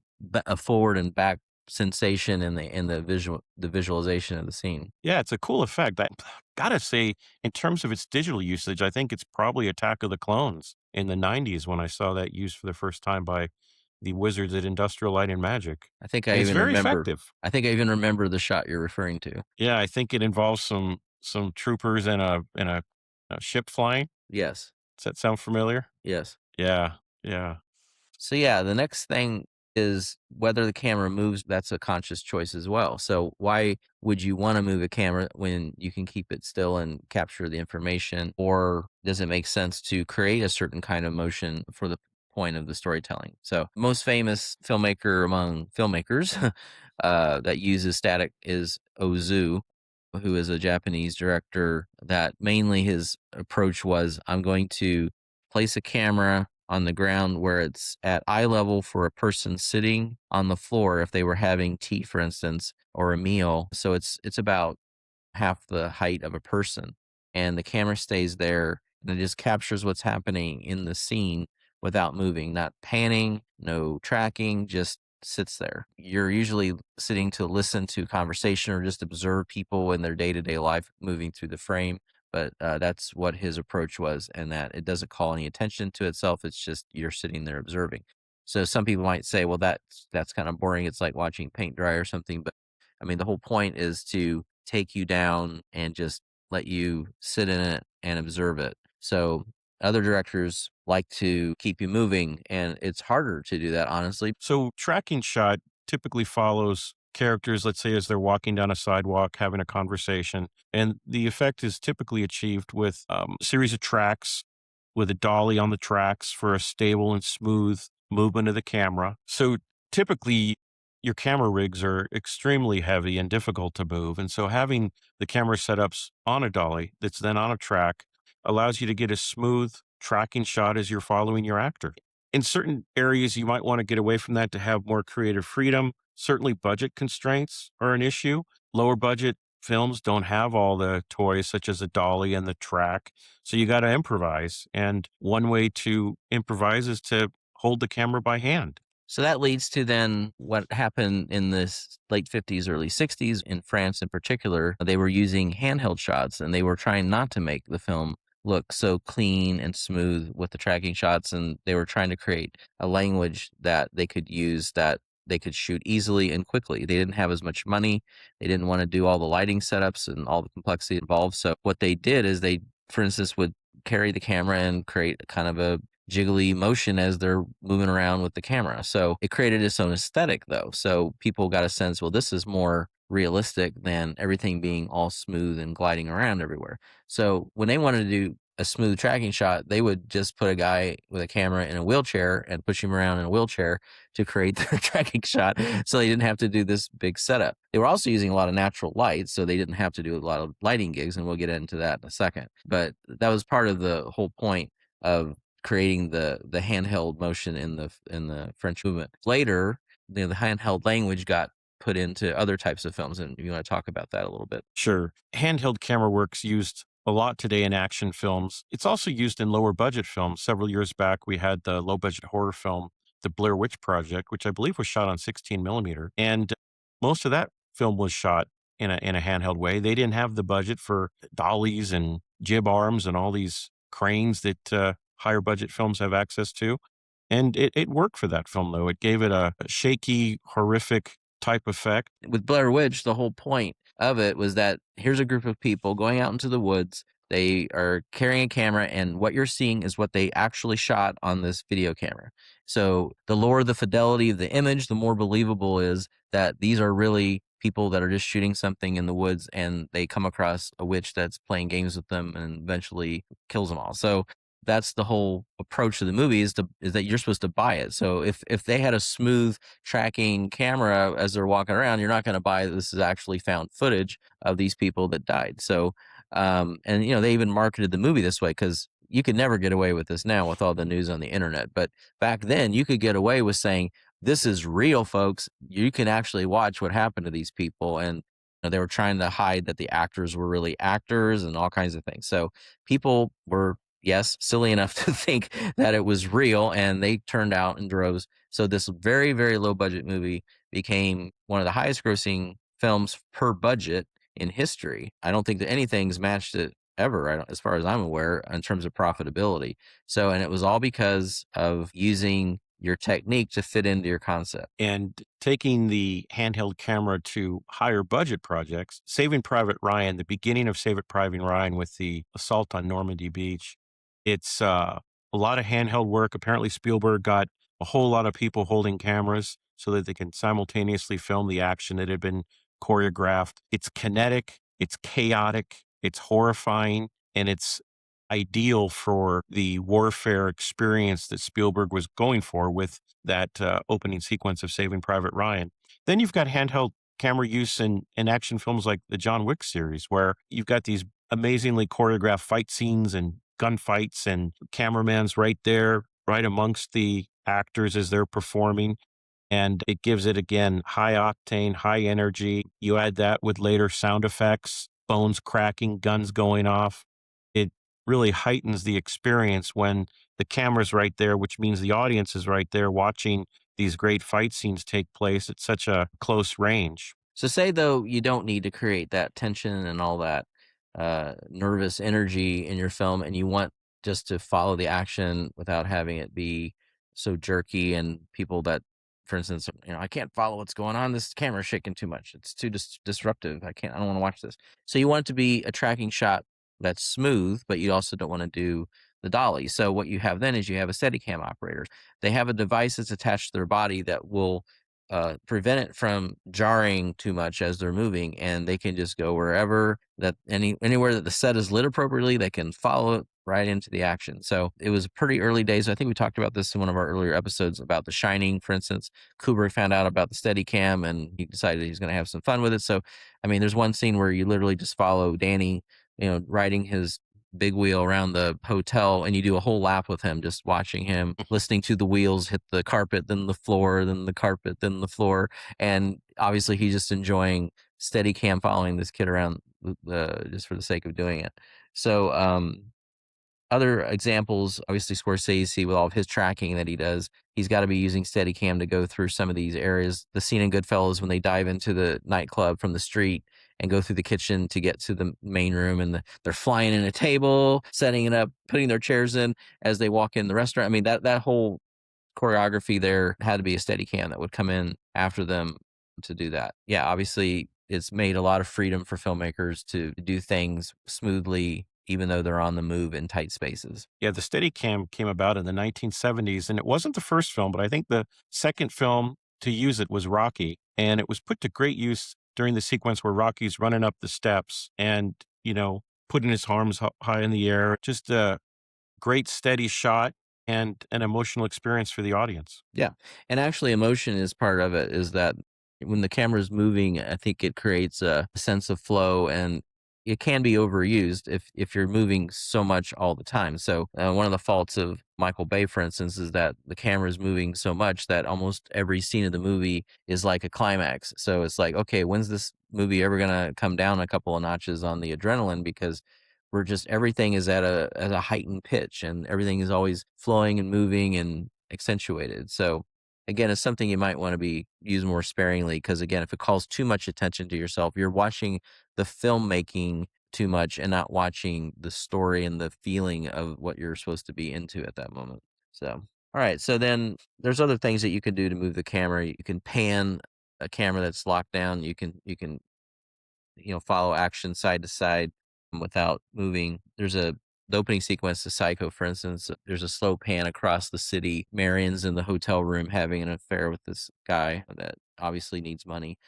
forward and back sensation in the visualization of the scene. Yeah, it's a cool effect. I gotta say, in terms of its digital usage, I think it's probably Attack of the Clones in the 90s when I saw that used for the first time by the wizards at Industrial Light and Magic. I think I And it's even very remember effective. I think I even remember the shot you're referring to. Yeah, I think it involves some troopers and a ship flying. Yes. Does that sound familiar? Yes. Yeah, yeah. So yeah, the next thing is whether the camera moves. That's a conscious choice as well. So why would you want to move a camera when you can keep it still and capture the information? Or does it make sense to create a certain kind of motion for the point of the storytelling? So most famous filmmaker among filmmakers that uses static is Ozu, who is a Japanese director, that mainly his approach was, I'm going to place a camera on the ground where it's at eye level for a person sitting on the floor if they were having tea, for instance, or a meal. So it's about half the height of a person. and the camera stays there and it just captures what's happening in the scene without moving, not panning, no tracking, just sits there. You're usually sitting to listen to conversation or just observe people in their day to day life moving through the frame. But that's what his approach was, and that it doesn't call any attention to itself. It's just you're sitting there observing. So some people might say, well, that's kind of boring. It's like watching paint dry or something. But I mean, the whole point is to take you down and just let you sit in it and observe it. So other directors like to keep you moving, and it's harder to do that, honestly. So, tracking shot typically follows characters, let's say, as they're walking down a sidewalk, having a conversation. And the effect is typically achieved with a series of tracks with a dolly on the tracks for a stable and smooth movement of the camera. So, typically, your camera rigs are extremely heavy and difficult to move. And so, having the camera setups on a dolly that's then on a track allows you to get a smooth tracking shot as you're following your actor. In certain areas, you might want to get away from that to have more creative freedom. Certainly, budget constraints are an issue. Lower budget films don't have all the toys, such as a dolly and the track. So you got to improvise. And one way to improvise is to hold the camera by hand. So that leads to then what happened in this late 50s, early 60s in France in particular. They were using handheld shots and they were trying not to make the film look so clean and smooth with the tracking shots. And they were trying to create a language that they could use, that they could shoot easily and quickly. They didn't have as much money. They didn't want to do all the lighting setups and all the complexity involved. So what they did is they, for instance, would carry the camera and create kind of a jiggly motion as they're moving around with the camera. So it created its own aesthetic though. So people got a sense, well, this is more realistic than everything being all smooth and gliding around everywhere. So when they wanted to do a smooth tracking shot, they would just put a guy with a camera in a wheelchair and push him around in a wheelchair to create their tracking shot. So they didn't have to do this big setup. They were also using a lot of natural light, so they didn't have to do a lot of lighting gigs, and we'll get into that in a second. But that was part of the whole point of creating the handheld motion in the French movement. Later, the handheld language got put into other types of films, and you want to talk about that a little bit. Sure. Handheld camera work's used a lot today in action films. It's also used in lower budget films. Several years back, we had the low budget horror film, The Blair Witch Project, which I believe was shot on 16 millimeter. And most of that film was shot in a handheld way. They didn't have the budget for dollies and jib arms and all these cranes that higher budget films have access to. And it worked for that film, though. It gave it a shaky, horrific type effect. With Blair Witch, the whole point of it was that here's a group of people going out into the woods. They are carrying a camera, and what you're seeing is what they actually shot on this video camera. So the lower the fidelity of the image, the more believable is that these are really people that are just shooting something in the woods and they come across a witch that's playing games with them and eventually kills them all. So that's the whole approach to the movie is that you're supposed to buy it. So if they had a smooth tracking camera as they're walking around, you're not going to buy this is actually found footage of these people that died. So and they even marketed the movie this way because you could never get away with this now with all the news on the internet. But back then you could get away with saying this is real, folks. You can actually watch what happened to these people, and they were trying to hide that the actors were really actors and all kinds of things. So people were, yes, silly enough to think that it was real, and they turned out in droves. So this very, very low budget movie became one of the highest grossing films per budget in history. I don't think that anything's matched it ever, as far as I'm aware, in terms of profitability. So, and it was all because of using your technique to fit into your concept. And taking the handheld camera to higher budget projects, Saving Private Ryan, the beginning of Saving Private Ryan with the assault on Normandy Beach, it's a lot of handheld work. Apparently, Spielberg got a whole lot of people holding cameras so that they can simultaneously film the action that had been choreographed. It's kinetic, it's chaotic, it's horrifying, and it's ideal for the warfare experience that Spielberg was going for with that opening sequence of Saving Private Ryan. Then you've got handheld camera use in action films like the John Wick series, where you've got these amazingly choreographed fight scenes and gunfights, and cameraman's right there, right amongst the actors as they're performing. And it gives it, again, high octane, high energy. You add that with later sound effects, bones cracking, guns going off. really heightens the experience when the camera's right there, which means the audience is right there watching these great fight scenes take place at such a close range. So say though you don't need to create that tension and all that nervous energy in your film, and you want just to follow the action without having it be so jerky and people that, for instance, I can't follow what's going on. This camera's shaking too much. It's too disruptive. I don't want to watch this. So you want it to be a tracking shot that's smooth, but you also don't want to do the dolly. So what you have then is you have a Steadicam operator. They have a device that's attached to their body that will prevent it from jarring too much as they're moving, and they can just go wherever that anywhere that the set is lit appropriately, they can follow it right into the action. So it was pretty early days. I think we talked about this in one of our earlier episodes about The Shining, for instance. Kubrick found out about the Steadicam and he decided he's going to have some fun with it. So, I mean, there's one scene where you literally just follow Danny, riding his big wheel around the hotel, and you do a whole lap with him, just watching him, listening to the wheels hit the carpet, then the floor, then the carpet, then the floor. And obviously he's just enjoying Steadicam following this kid around just for the sake of doing it. So other examples, obviously Scorsese with all of his tracking that he does, he's got to be using Steadicam to go through some of these areas. The scene in Goodfellas when they dive into the nightclub from the street and go through the kitchen to get to the main room, and they're flying in a table, setting it up, putting their chairs in as they walk in the restaurant. I mean, that whole choreography there had to be a Steadicam that would come in after them to do that. Yeah, obviously it's made a lot of freedom for filmmakers to do things smoothly, even though they're on the move in tight spaces. Yeah, the Steadicam came about in the 1970s, and it wasn't the first film, but I think the second film to use it was Rocky, and it was put to great use during the sequence where Rocky's running up the steps and, putting his arms high in the air. Just a great steady shot and an emotional experience for the audience. Yeah. And actually emotion is part of it, is that when the camera is moving, I think it creates a sense of flow, and it can be overused if you're moving so much all the time. So one of the faults of Michael Bay, for instance, is that the camera is moving so much that almost every scene of the movie is like a climax. So it's like, okay, when's this movie ever going to come down a couple of notches on the adrenaline? Because we're just everything is at a heightened pitch, and everything is always flowing and moving and accentuated. So again, it's something you might want to be used more sparingly, because again, if it calls too much attention to yourself, you're watching the filmmaking too much and not watching the story and the feeling of what you're supposed to be into at that moment. So, all right. So then there's other things that you can do to move the camera. You can pan a camera that's locked down. You can follow action side to side without moving. The opening sequence to Psycho, for instance, there's a slow pan across the city. Marion's in the hotel room having an affair with this guy that obviously needs money.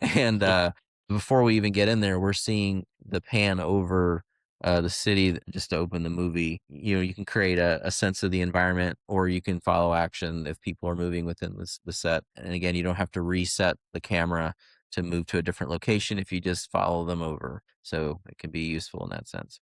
And before we even get in there, we're seeing the pan over the city just to open the movie. You can create a sense of the environment, or you can follow action if people are moving within the set. And again, you don't have to reset the camera to move to a different location if you just follow them over. So it can be useful in that sense.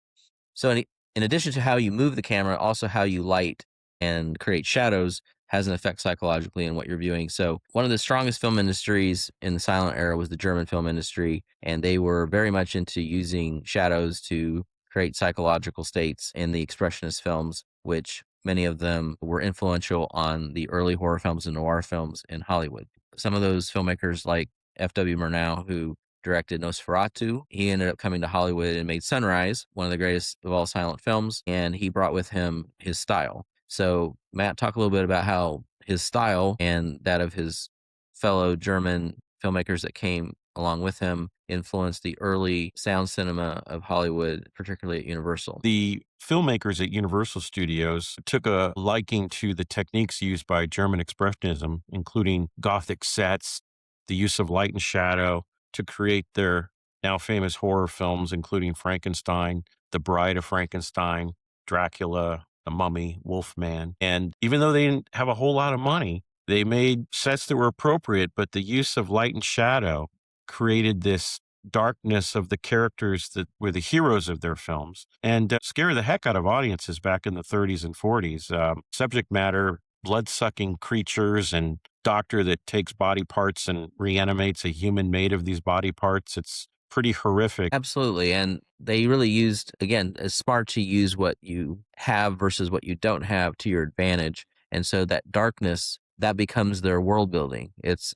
So in addition to how you move the camera, also how you light and create shadows has an effect psychologically in what you're viewing. So one of the strongest film industries in the silent era was the German film industry, and they were very much into using shadows to create psychological states in the expressionist films, which many of them were influential on the early horror films and noir films in Hollywood. Some of those filmmakers like F.W. Murnau, who directed Nosferatu. He ended up coming to Hollywood and made Sunrise, one of the greatest of all silent films, and he brought with him his style. So, Matt, talk a little bit about how his style and that of his fellow German filmmakers that came along with him influenced the early sound cinema of Hollywood, particularly at Universal. The filmmakers at Universal Studios took a liking to the techniques used by German Expressionism, including Gothic sets, the use of light and shadow to create their now famous horror films, including Frankenstein, The Bride of Frankenstein, Dracula, The Mummy, Wolfman. And even though they didn't have a whole lot of money, they made sets that were appropriate, but the use of light and shadow created this darkness of the characters that were the heroes of their films and scare the heck out of audiences back in the 30s and 40s. Subject matter, blood-sucking creatures and doctor that takes body parts and reanimates a human made of these body parts. It's pretty horrific. Absolutely. And they really used, again, it's smart to use what you have versus what you don't have to your advantage. And so that darkness, that becomes their world building. It's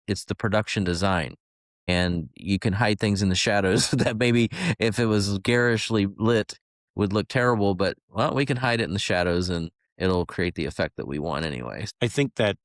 the production design. And you can hide things in the shadows that maybe if it was garishly lit would look terrible, but well, we can hide it in the shadows and it'll create the effect that we want anyways. I think that,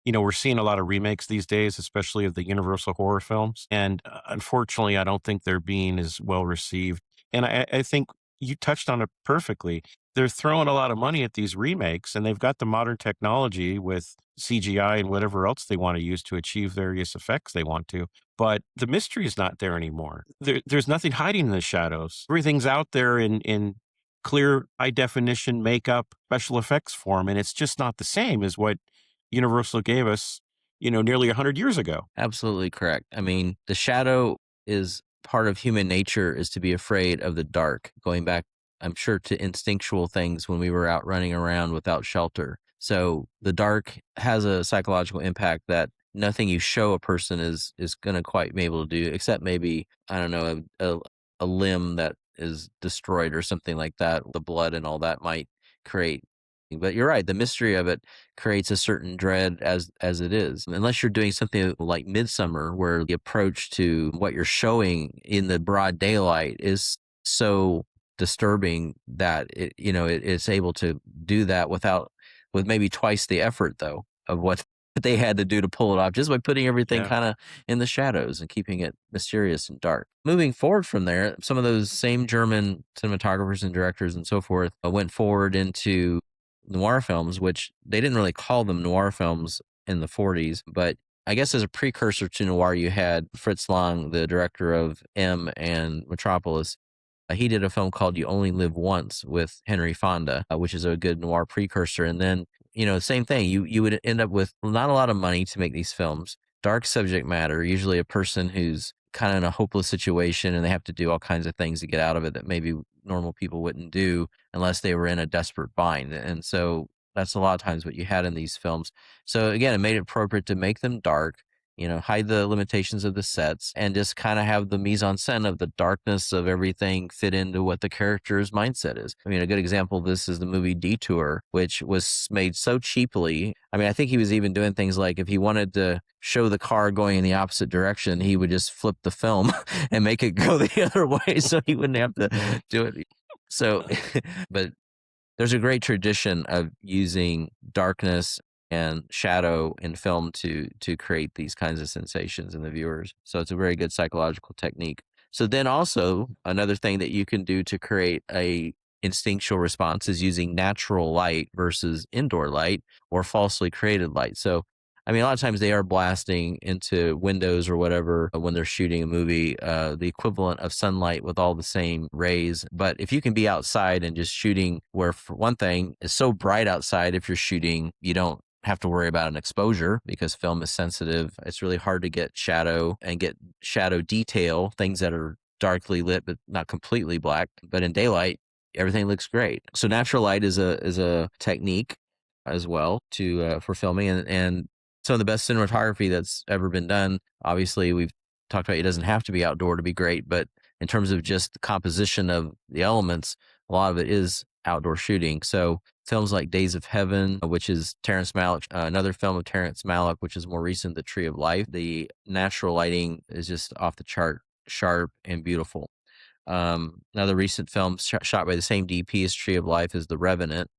we're seeing a lot of remakes these days, especially of the Universal horror films. And unfortunately, I don't think they're being as well received. And I think you touched on it perfectly. They're throwing a lot of money at these remakes, and they've got the modern technology with CGI and whatever else they want to use to achieve various effects they want to. But the mystery is not there anymore. There's nothing hiding in the shadows. Everything's out there in clear, high definition makeup, special effects form, and it's just not the same as what Universal gave us, nearly 100 years ago. Absolutely correct. I mean, the shadow is part of human nature is to be afraid of the dark, going back, I'm sure, to instinctual things when we were out running around without shelter. So the dark has a psychological impact that nothing you show a person is going to quite be able to do, except maybe, I don't know, a limb that is destroyed or something like that. The blood and all that might create. But you're right. The mystery of it creates a certain dread as it is. Unless you're doing something like Midsummer, where the approach to what you're showing in the broad daylight is so disturbing that it's able to do that with maybe twice the effort though of what they had to do to pull it off, just by putting everything Yeah. kind of in the shadows and keeping it mysterious and dark. Moving forward from there, some of those same German cinematographers and directors and so forth went forward into noir films, which they didn't really call them noir films in the 40s, but I guess as a precursor to noir, you had Fritz Lang, the director of M and Metropolis. He did a film called You Only Live Once with Henry Fonda, which is a good noir precursor. And then, same thing. You would end up with not a lot of money to make these films. Dark subject matter, usually a person who's kind of in a hopeless situation and they have to do all kinds of things to get out of it that maybe normal people wouldn't do unless they were in a desperate bind. And so that's a lot of times what you had in these films. So again, it made it appropriate to make them dark, hide the limitations of the sets and just kind of have the mise en scène of the darkness of everything fit into what the character's mindset is. I mean, a good example of this is the movie Detour, which was made so cheaply. I mean, I think he was even doing things like if he wanted to show the car going in the opposite direction, he would just flip the film and make it go the other way so he wouldn't have to do it. So, but there's a great tradition of using darkness and shadow in film to create these kinds of sensations in the viewers. So it's a very good psychological technique. So then also another thing that you can do to create a instinctual response is using natural light versus indoor light or falsely created light. So I mean, a lot of times they are blasting into windows or whatever when they're shooting a movie, the equivalent of sunlight with all the same rays. But if you can be outside and just shooting, where for one thing, it's so bright outside, if you're shooting, you don't have to worry about an exposure because film is sensitive. It's really hard to get shadow and get shadow detail, things that are darkly lit but not completely black. But in daylight, everything looks great. So natural light is a technique as well to for filming and some of the best cinematography that's ever been done. Obviously, we've talked about it doesn't have to be outdoor to be great, but in terms of just the composition of the elements, a lot of it is outdoor shooting. So films like Days of Heaven, which is Terrence Malick, another film of Terrence Malick, which is more recent, The Tree of Life. The natural lighting is just off the chart, sharp and beautiful. Another recent film shot by the same DP as Tree of Life is The Revenant,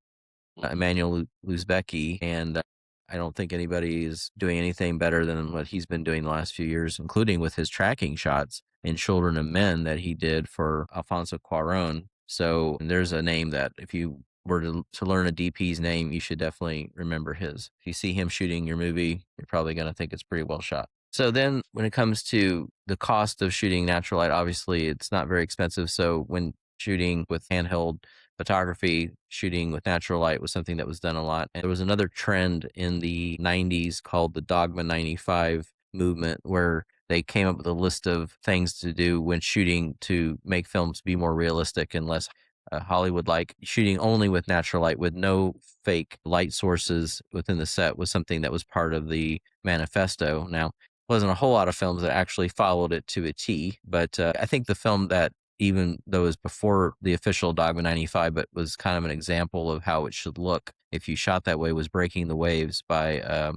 Emmanuel Luzbecki, and I don't think anybody is doing anything better than what he's been doing the last few years, including with his tracking shots in Children of Men that he did for Alfonso Cuarón. So there's a name that if you were to learn a DP's name, you should definitely remember his. If you see him shooting your movie, you're probably going to think it's pretty well shot. So then when it comes to the cost of shooting natural light, obviously it's not very expensive. So when shooting with handheld photography, shooting with natural light was something that was done a lot. And there was another trend in the 90s called the Dogma 95 movement, where they came up with a list of things to do when shooting to make films be more realistic and less Hollywood-like. Shooting only with natural light with no fake light sources within the set was something that was part of the manifesto. Now, wasn't a whole lot of films that actually followed it to a T. But I think the film that, even though it was before the official Dogma 95, but was kind of an example of how it should look if you shot that way, was Breaking the Waves by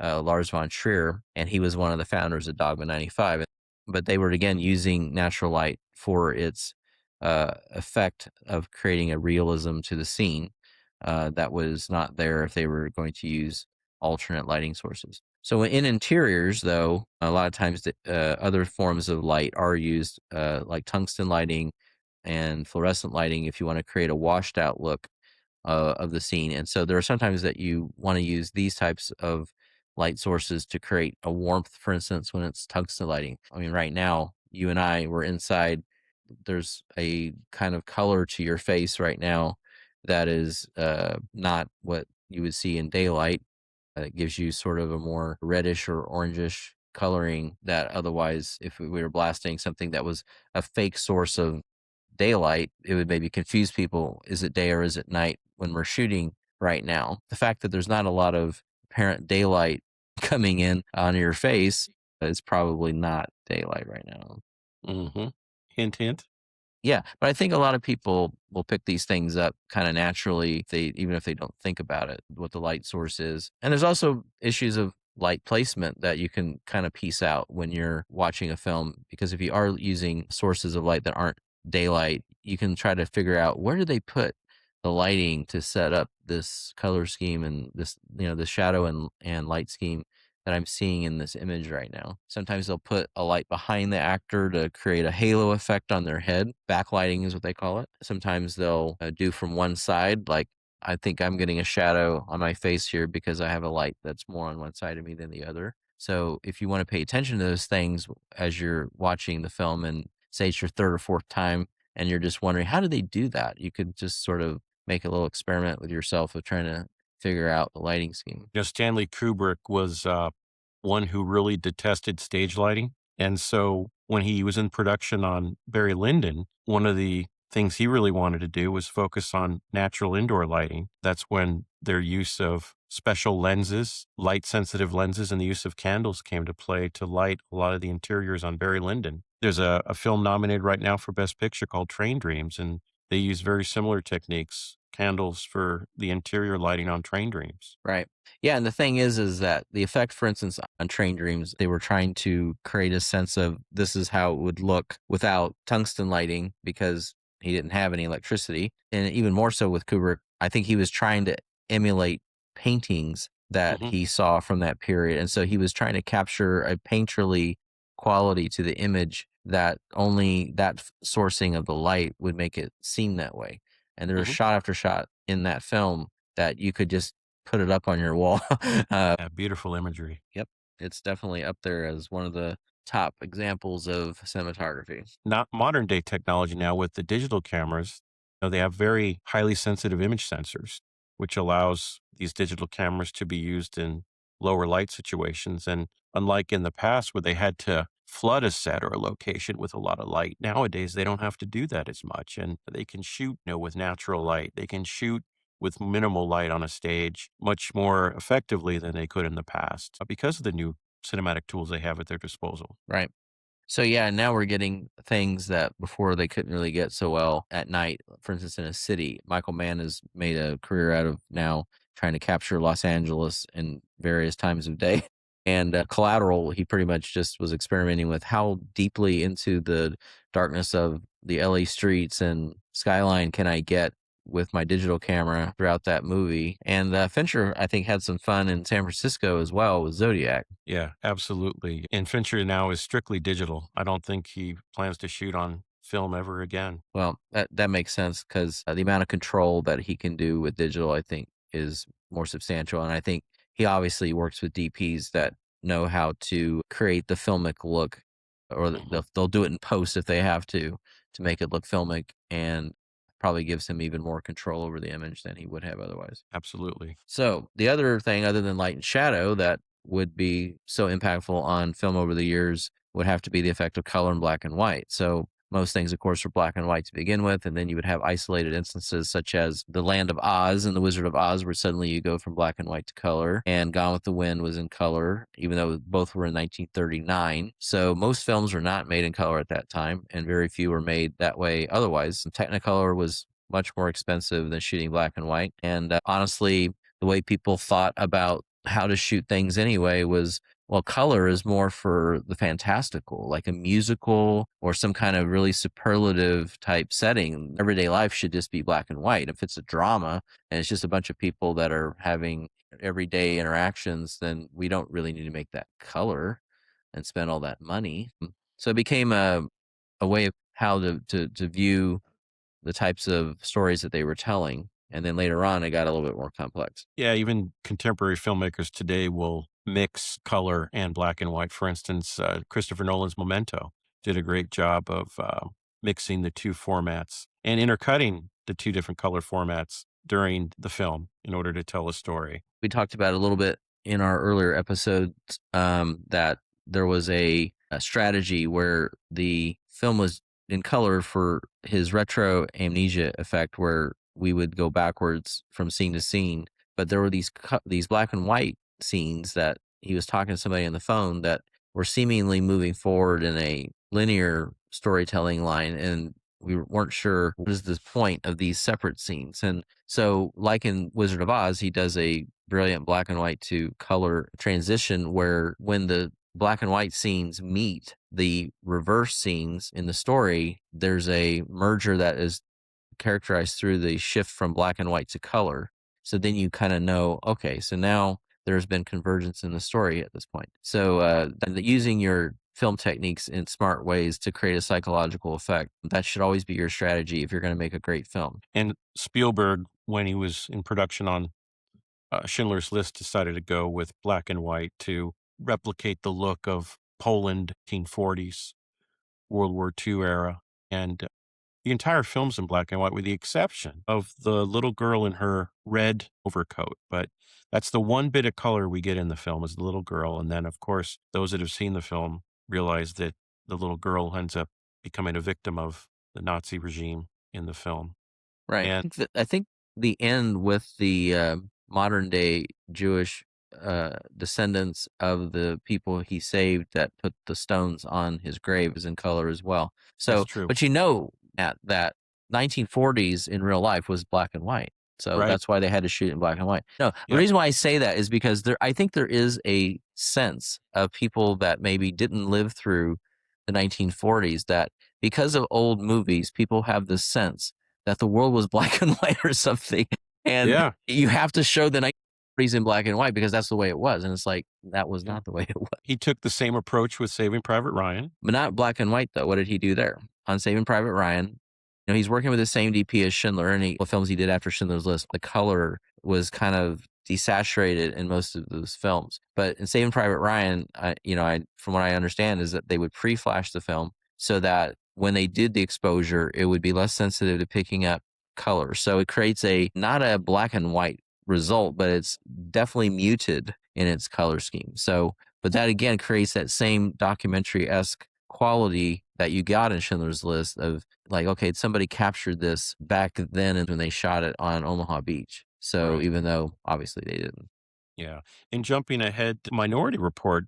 Lars von Trier, and he was one of the founders of Dogma 95. But they were, again, using natural light for its effect of creating a realism to the scene that was not there if they were going to use alternate lighting sources. So in interiors, though, a lot of times other forms of light are used, like tungsten lighting and fluorescent lighting, if you want to create a washed out look of the scene. And so there are sometimes that you want to use these types of light sources to create a warmth, for instance, when it's tungsten lighting. I mean, right now, you and I were inside. There's a kind of color to your face right now that is not what you would see in daylight. It gives you sort of a more reddish or orangish coloring that otherwise, if we were blasting something that was a fake source of daylight, it would maybe confuse people. Is it day or is it night when we're shooting right now? The fact that there's not a lot of apparent daylight coming in on your face is probably not daylight right now. Hmm. Hint, hint. Yeah, but I think a lot of people will pick these things up kind of naturally, even if they don't think about it, what the light source is. And there's also issues of light placement that you can kind of piece out when you're watching a film, because if you are using sources of light that aren't daylight, you can try to figure out where do they put the lighting to set up this color scheme and this, the shadow and light scheme that I'm seeing in this image right now. Sometimes they'll put a light behind the actor to create a halo effect on their head. Backlighting is what they call it. Sometimes they'll do from one side, like I think I'm getting a shadow on my face here because I have a light that's more on one side of me than the other. So if you want to pay attention to those things as you're watching the film, and say it's your third or fourth time and you're just wondering, how do they do that? You could just sort of make a little experiment with yourself of trying to figure out the lighting scheme. Stanley Kubrick was one who really detested stage lighting. And so when he was in production on Barry Lyndon, one of the things he really wanted to do was focus on natural indoor lighting. That's when their use of special lenses, light sensitive lenses, and the use of candles came to play to light a lot of the interiors on Barry Lyndon. There's a film nominated right now for Best Picture called Train Dreams, and they use very similar techniques, candles for the interior lighting on Train Dreams. Right. Yeah, and the thing is that the effect, for instance, on Train Dreams, they were trying to create a sense of this is how it would look without tungsten lighting because he didn't have any electricity. And even more so with Kubrick, I think he was trying to emulate paintings that Hmm. he saw from that period. And so he was trying to capture a painterly quality to the image that only that sourcing of the light would make it seem that way. And there was Hmm. shot after shot in that film that you could just put it up on your wall. Yeah, beautiful imagery. Yep, it's definitely up there as one of the top examples of cinematography. Not modern day technology now with the digital cameras, they have very highly sensitive image sensors, which allows these digital cameras to be used in lower light situations. And unlike in the past where they had to flood a set or a location with a lot of light, nowadays they don't have to do that as much. And they can shoot, with natural light. They can shoot with minimal light on a stage much more effectively than they could in the past because of the new cinematic tools they have at their disposal. Right. So yeah, now we're getting things that before they couldn't really get so well at night. For instance, in a city, Michael Mann has made a career out of now trying to capture Los Angeles in various times of day. And Collateral, he pretty much just was experimenting with how deeply into the darkness of the LA streets and skyline can I get with my digital camera throughout that movie. And Fincher, I think, had some fun in San Francisco as well with Zodiac. Yeah, absolutely. And Fincher now is strictly digital. I don't think he plans to shoot on film ever again. Well, that makes sense because the amount of control that he can do with digital, I think, is more substantial. And I think he obviously works with DPs that know how to create the filmic look, or Mhm. they'll do it in post if they have to make it look filmic, and probably gives him even more control over the image than he would have otherwise. Absolutely. So the other thing, other than light and shadow, that would be so impactful on film over the years would have to be the effect of color in black and white. So Most things, of course, were black and white to begin with, and then you would have isolated instances such as The Land of Oz and The Wizard of Oz, where suddenly you go from black and white to color, and Gone with the Wind was in color, even though both were in 1939. So most films were not made in color at that time, and very few were made that way otherwise. Technicolor was much more expensive than shooting black and white, and honestly, the way people thought about how to shoot things anyway was, well, color is more for the fantastical, like a musical or some kind of really superlative type setting. Everyday life should just be black and white. If it's a drama and it's just a bunch of people that are having everyday interactions, then we don't really need to make that color and spend all that money. So it became a way of how to view the types of stories that they were telling. And then later on, it got a little bit more complex. Yeah, even contemporary filmmakers today will mix color and black and white. For instance, Christopher Nolan's Memento did a great job of mixing the two formats and intercutting the two different color formats during the film in order to tell a story. We talked about a little bit in our earlier episodes that there was a strategy where the film was in color for his retro amnesia effect, where we would go backwards from scene to scene. But there were these black and white scenes that he was talking to somebody on the phone that were seemingly moving forward in a linear storytelling line, and we weren't sure what is the point of these separate scenes. And so, like in Wizard of Oz, he does a brilliant black and white to color transition where when the black and white scenes meet the reverse scenes in the story, there's a merger that is characterized through the shift from black and white to color. So then you kind of know, okay, so now there's been convergence in the story at this point. So using your film techniques in smart ways to create a psychological effect, that should always be your strategy if you're going to make a great film. And Spielberg, when he was in production on Schindler's List, decided to go with black and white to replicate the look of Poland, 1940s, World War II era. And the entire film's in black and white, with the exception of the little girl in her red overcoat. But that's the one bit of color we get in the film is the little girl. And then, of course, those that have seen the film realize that the little girl ends up becoming a victim of the Nazi regime in the film. Right. And I think the end with the modern day Jewish descendants of the people he saved that put the stones on his grave is in color as well. that's So, true. but you know that 1940s in real life was black and white. So Right. that's why they had to shoot in black and white. No, the Yep. reason why I say that is because I think there is a sense of people that maybe didn't live through the 1940s that because of old movies, people have this sense that the world was black and white or something. And Yeah. you have to show the 1940s in black and white because that's the way it was. And it's like, that was Yeah. not the way it was. He took the same approach with Saving Private Ryan. But not black and white, though. What did he do there? On Saving Private Ryan, he's working with the same DP as Schindler and the films he did after Schindler's List. The color was kind of desaturated in most of those films. But in Saving Private Ryan, from what I understand, is that they would pre-flash the film so that when they did the exposure, it would be less sensitive to picking up color. So it creates not a black and white result, but it's definitely muted in its color scheme. So, but that again creates that same documentary-esque quality that you got in Schindler's List of like, okay, somebody captured this back then and when they shot it on Omaha Beach. So Right. even though obviously they didn't. Yeah. And jumping ahead to Minority Report,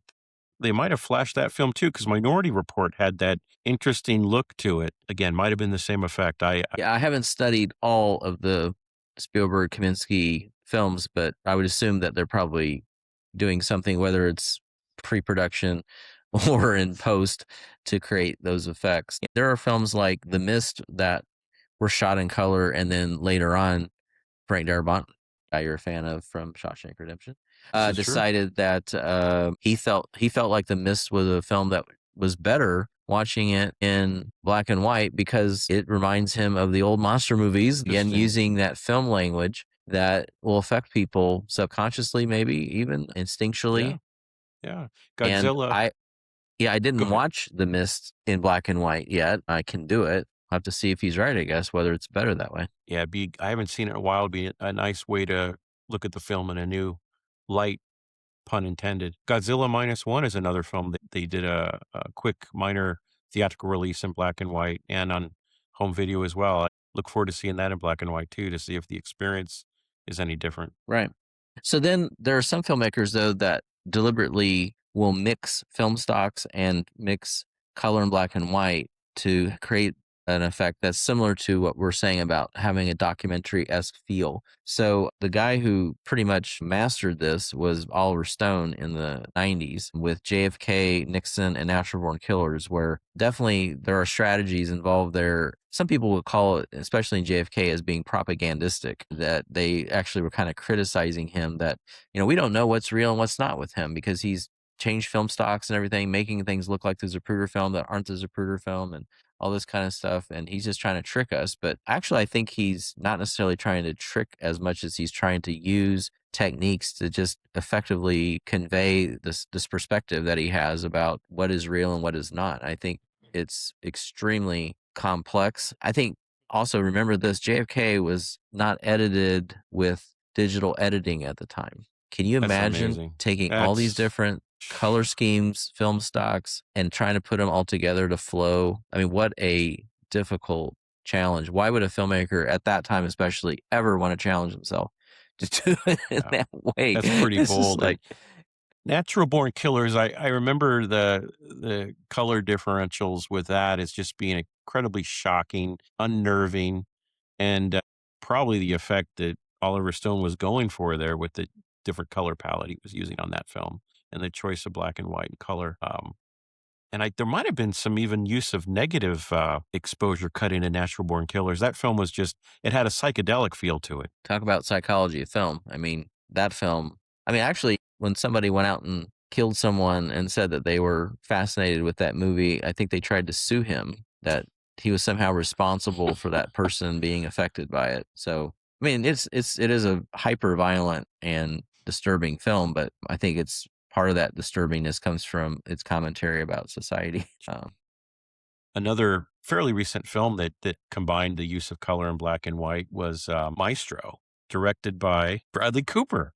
they might have flashed that film too, because Minority Report had that interesting look to it. Again, might have been the same effect. Yeah, I haven't studied all of the Spielberg Kaminsky films, but I would assume that they're probably doing something, whether it's pre-production or in post, to create those effects. There are films like The Mist that were shot in color, and then later on, Frank Darabont, guy you're a fan of from Shawshank Redemption, this is true. decided that he felt like The Mist was a film that was better watching it in black and white because it reminds him of the old monster movies. Again, Interesting. using that film language that will affect people subconsciously, maybe even Yeah. instinctually. Yeah. And Godzilla. I Go didn't ahead. watch The Mist in black and white yet. I can do it. I'll have to see if he's right, I guess, whether it's better that way. Yeah. I haven't seen it in a while. It'd be a nice way to look at the film in a new light, pun intended. Godzilla Minus One is another film that they did a quick minor theatrical release in black and white and on home video as well. I look forward to seeing that in black and white too, to see if the experience is any different. Right. So then there are some filmmakers though that deliberately will mix film stocks and mix color and black and white to create an effect that's similar to what we're saying about having a documentary-esque feel. So the guy who pretty much mastered this was Oliver Stone in the 90s with JFK, Nixon, and Natural Born Killers, where definitely there are strategies involved there. Some people would call it, especially in JFK, as being propagandistic, that they actually were kind of criticizing him that, we don't know what's real and what's not with him because he's changed film stocks and everything, making things look like the Zapruder film that aren't the Zapruder film and all this kind of stuff. And he's just trying to trick us. But actually, I think he's not necessarily trying to trick as much as he's trying to use techniques to just effectively convey this perspective that he has about what is real and what is not. I think it's extremely complex. I think also remember this, JFK was not edited with digital editing at the time. Can you That's imagine amazing. taking all these That's different color schemes, film stocks, and trying to put them all together to flow? I mean, what a difficult challenge. Why would a filmmaker at that time especially ever want to challenge himself to do it in yeah, that way? that's pretty It's just bold. And like, Natural Born Killers, I remember the color differentials with that as just being incredibly shocking, unnerving, and probably the effect that Oliver Stone was going for there with the different color palette he was using on that film and the choice of black and white and color. And there might have been some even use of negative exposure cut into Natural Born Killers. That film was just, it had a psychedelic feel to it. talk about psychology of film. I mean, that film, I mean, actually, when somebody went out and killed someone and said that they were fascinated with that movie, I think they tried to sue him that he was somehow responsible for that person being affected by it. So, I mean, it is a hyper violent and disturbing film, but I think it's part of that disturbingness comes from its commentary about society. Another fairly recent film that combined the use of color and black and white was Maestro, directed by Bradley Cooper.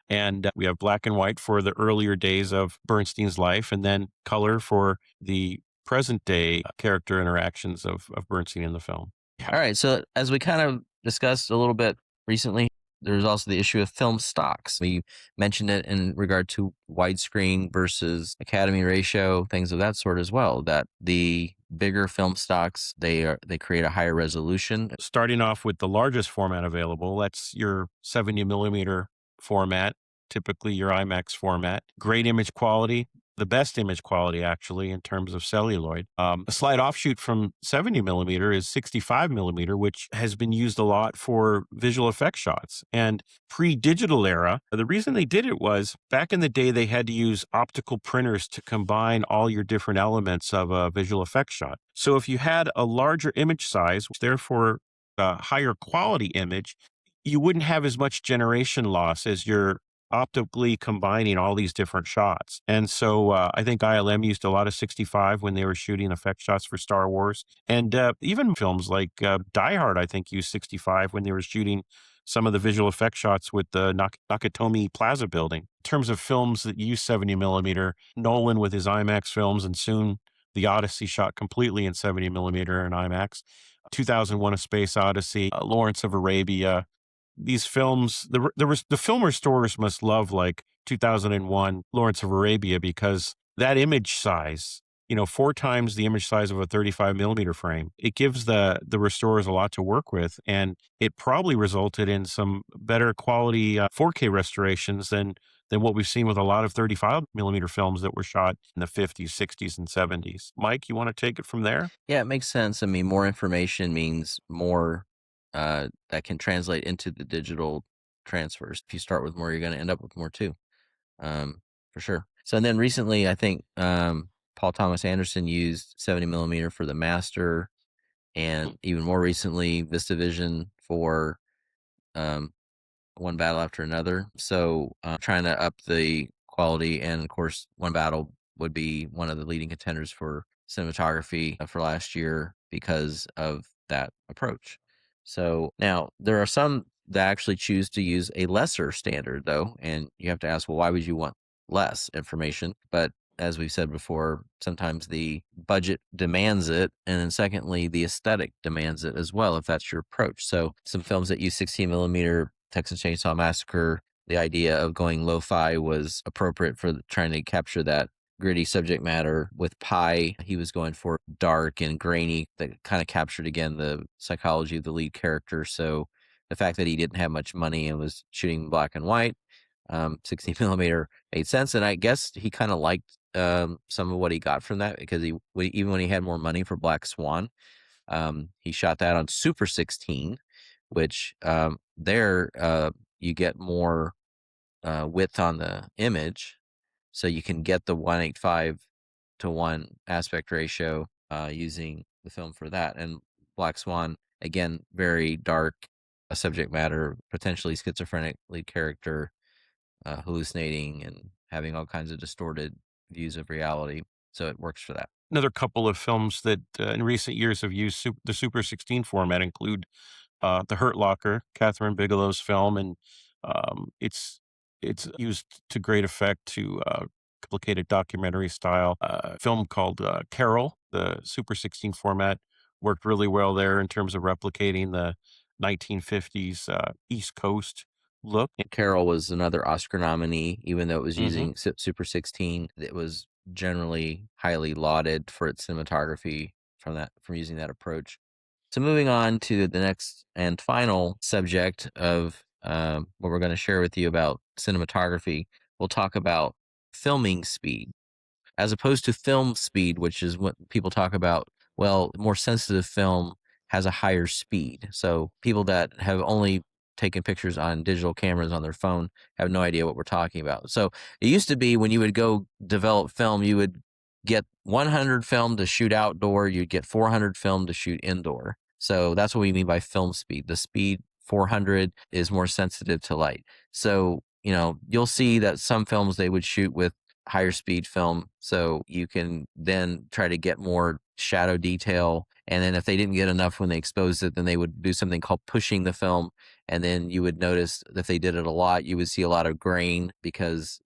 And we have black and white for the earlier days of Bernstein's life, and then color for the present day character interactions of Bernstein in the film. Yeah. All right. So as we kind of discussed a little bit recently, there's also the issue of film stocks. We mentioned it in regard to widescreen versus Academy ratio, things of that sort as well. That the bigger film stocks, they create a higher resolution. Starting off with the largest format available, that's your 70 millimeter format, typically your IMAX format. Great image quality, the best image quality actually in terms of celluloid. A slight offshoot from 70 millimeter is 65 millimeter, which has been used a lot for visual effects shots. And pre-digital era, the reason they did it was back in the day they had to use optical printers to combine all your different elements of a visual effects shot. So if you had a larger image size, therefore a higher quality image, you wouldn't have as much generation loss as you're optically combining all these different shots. And so I think ILM used a lot of 65 when they were shooting effect shots for Star Wars. And even films like Die Hard, I think, used 65 when they were shooting some of the visual effect shots with the Nakatomi Plaza building. In terms of films that use 70 millimeter, Nolan with his IMAX films, and soon The Odyssey shot completely in 70 millimeter and IMAX. 2001: A Space Odyssey, Lawrence of Arabia, these films, the film restorers must love like 2001 Lawrence of Arabia because that image size, 4 times the image size of a 35 millimeter frame, it gives the restorers a lot to work with. And it probably resulted in some better quality 4K restorations than what we've seen with a lot of 35 millimeter films that were shot in the 50s, 60s, and 70s. Mike, you want to take it from there? Yeah, it makes sense. I mean, more information means more that can translate into the digital transfers. If you start with more, you're going to end up with more too, for sure. So and then recently, I think Paul Thomas Anderson used 70 millimeter for the master, and even more recently, VistaVision for um, One Battle After Another. So trying to up the quality, and of course, One Battle would be one of the leading contenders for cinematography for last year because of that approach. So now there are some that actually choose to use a lesser standard though, and you have to ask, well, why would you want less information? But as we've said before, sometimes the budget demands it. And then secondly, the aesthetic demands it as well, if that's your approach. So some films that use 16 millimeter, Texas Chainsaw Massacre, the idea of going lo-fi was appropriate for trying to capture that gritty subject matter. With Pi, he was going for dark and grainy that kind of captured again the psychology of the lead character. So the fact that he didn't have much money and was shooting black and white, 16 millimeter made sense. And I guess he kind of liked some of what he got from that, because even when he had more money for Black Swan, he shot that on Super 16, which there you get more width on the image, so you can get the 185 to 1 aspect ratio using the film for that. And Black Swan, again, very dark subject matter, potentially schizophrenic lead character, hallucinating and having all kinds of distorted views of reality. So it works for that. Another couple of films that in recent years have used the Super 16 format include The Hurt Locker, Catherine Bigelow's film, and it's used to great effect to complicated documentary style. Film called Carol, the Super 16 format worked really well there in terms of replicating the 1950s East Coast look. Carol was another Oscar nominee, even though it was Hmm. using Super 16. It was generally highly lauded for its cinematography from using that approach. So moving on to the next and final subject of what we're going to share with you about cinematography, we'll talk about filming speed as opposed to film speed, which is what people talk about. Well, more sensitive film has a higher speed. So people that have only taken pictures on digital cameras on their phone have no idea what we're talking about. So it used to be when you would go develop film, you would get 100 film to shoot outdoor, you'd get 400 film to shoot indoor. So that's what we mean by film speed. The speed 400 is more sensitive to light. So, you'll see that some films they would shoot with higher speed film, so you can then try to get more shadow detail. And then if they didn't get enough when they exposed it, then they would do something called pushing the film. And then you would notice that if they did it a lot, you would see a lot of grain, because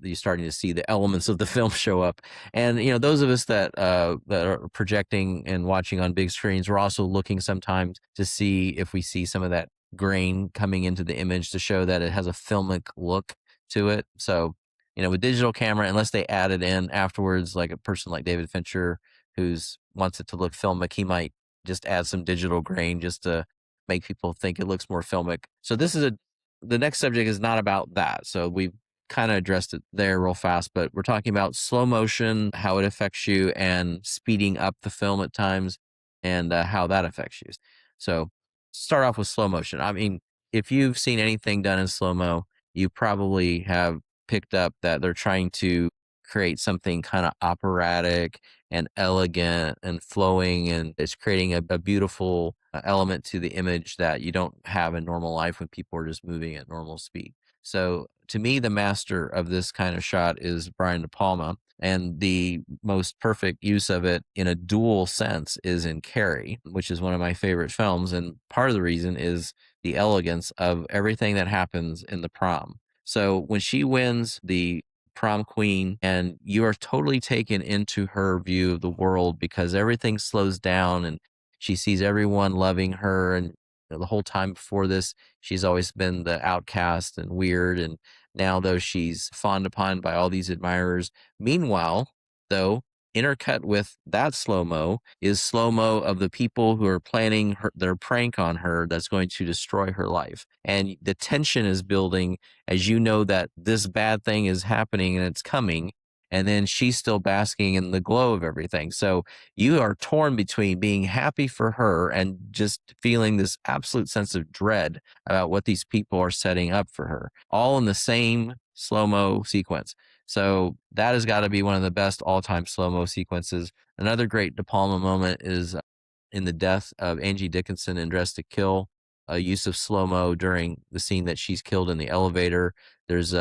you're starting to see the elements of the film show up. And those of us that are projecting and watching on big screens, we're also looking sometimes to see if we see some of that grain coming into the image to show that it has a filmic look to it. So with digital camera, unless they add it in afterwards, like a person like David Fincher, who's wants it to look filmic, he might just add some digital grain just to make people think it looks more filmic. So the next subject is not about that. So we've kind of addressed it there real fast, but we're talking about slow motion, how it affects you, and speeding up the film at times, and how that affects you. So start off with slow motion. I mean, if you've seen anything done in slow mo, you probably have picked up that they're trying to create something kind of operatic and elegant and flowing, and it's creating a beautiful element to the image that you don't have in normal life when people are just moving at normal speed. So to me, the master of this kind of shot is Brian De Palma, and the most perfect use of it in a dual sense is in Carrie, which is one of my favorite films. And part of the reason is the elegance of everything that happens in the prom. So when she wins the prom queen, and you are totally taken into her view of the world, because everything slows down and she sees everyone loving her. And the whole time before this, she's always been the outcast and weird. And now, though, she's fawned upon by all these admirers. Meanwhile, though, intercut with that slow-mo is slow-mo of the people who are planning their prank on her that's going to destroy her life. And the tension is building as you know that this bad thing is happening and it's coming, and then she's still basking in the glow of everything. So you are torn between being happy for her and just feeling this absolute sense of dread about what these people are setting up for her, all in the same slow-mo sequence. So that has got to be one of the best all-time slow-mo sequences. Another great De Palma moment is in the death of Angie Dickinson in Dress to Kill, a use of slow-mo during the scene that she's killed in the elevator. There's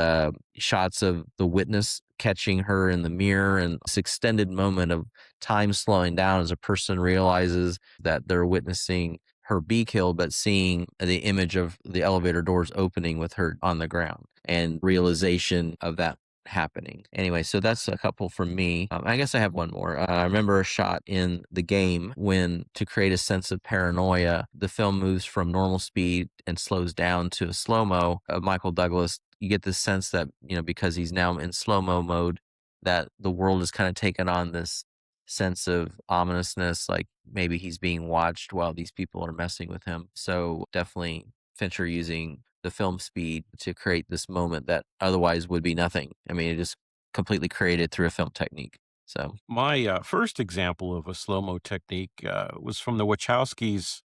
shots of the witness catching her in the mirror, and this extended moment of time slowing down as a person realizes that they're witnessing her be killed, but seeing the image of the elevator doors opening with her on the ground, and realization of that happening. Anyway, so that's a couple from me. I guess I have one more. I remember a shot in the game when, to create a sense of paranoia, the film moves from normal speed and slows down to a slow mo of Michael Douglas. You get this sense that, because he's now in slow mo mode, that the world is kind of taken on this sense of ominousness, like maybe he's being watched while these people are messing with him. So definitely Fincher using the film speed to create this moment that otherwise would be nothing. I mean, it is completely created through a film technique. So My first example of a slow mo technique was from the Wachowskis'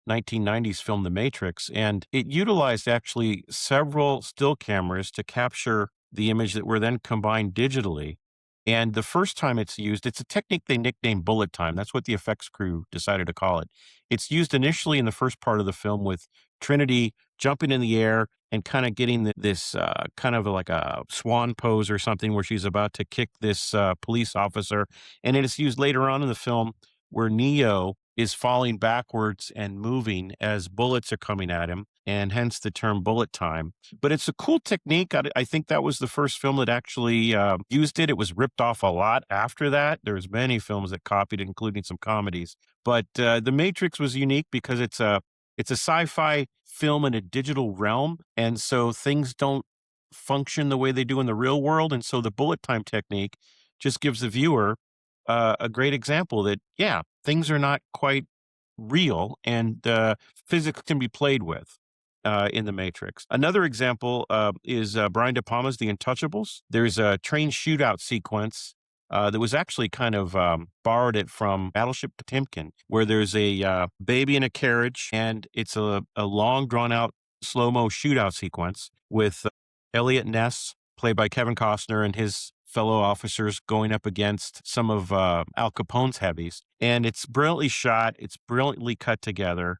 1990s film The Matrix, and it utilized actually several still cameras to capture the image that were then combined digitally. And the first time it's used, it's a technique they nicknamed bullet time. That's what the effects crew decided to call it. It's used initially in the first part of the film with Trinity jumping in the air and kind of getting this kind of like a swan pose or something where she's about to kick this police officer. And it is used later on in the film where Neo is falling backwards and moving as bullets are coming at him, and hence the term bullet time. But it's a cool technique. I think that was the first film that actually used it. It was ripped off a lot after that. There's many films that copied it, including some comedies. But The Matrix was unique because it's a sci-fi film in a digital realm, and so things don't function the way they do in the real world. And so the bullet time technique just gives the viewer a great example that, yeah, things are not quite real and physics can be played with in the Matrix. Another example is Brian De Palma's The Untouchables. There's a train shootout sequence that was actually kind of borrowed it from Battleship Potemkin, where there's a baby in a carriage and it's a long, drawn out slow mo shootout sequence with Elliot Ness, played by Kevin Costner, and his fellow officers going up against some of Al Capone's heavies. And it's brilliantly shot. It's brilliantly cut together,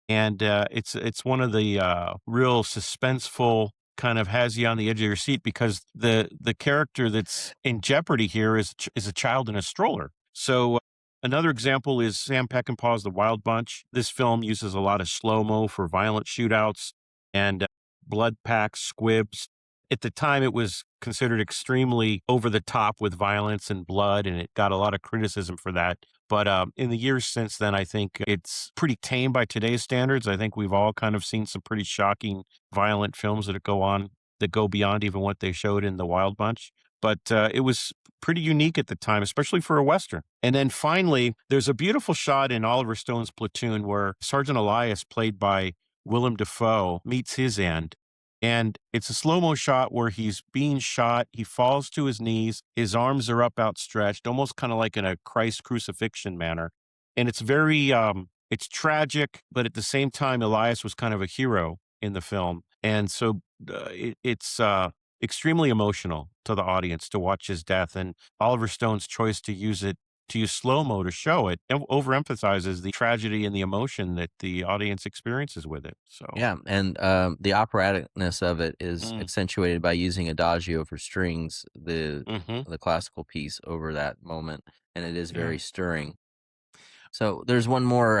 and it's one of the real suspenseful kind of has you on the edge of your seat because the character that's in jeopardy here is a child in a stroller. So another example is Sam Peckinpah's The Wild Bunch. This film uses a lot of slow mo for violent shootouts and blood packs, squibs. At the time, it was considered extremely over the top with violence and blood, and it got a lot of criticism for that. But in the years since then, I think it's pretty tame by today's standards. I think we've all kind of seen some pretty shocking, violent films that go beyond even what they showed in The Wild Bunch. But it was pretty unique at the time, especially for a Western. And then finally, there's a beautiful shot in Oliver Stone's Platoon where Sergeant Elias, played by Willem Dafoe, meets his end. And it's a slow mo shot where he's being shot. He falls to his knees. His arms are up outstretched, almost kind of like in a Christ crucifixion manner. And it's very, it's tragic, but at the same time, Elias was kind of a hero in the film. And so it's extremely emotional to the audience to watch his death. And Oliver Stone's choice to use slow mo to show it overemphasizes the tragedy and the emotion that the audience experiences with it. So, yeah, and the operaticness of it is mm, accentuated by using adagio for strings, hmm the classical piece over that moment, and it is yeah. very stirring. So there's one more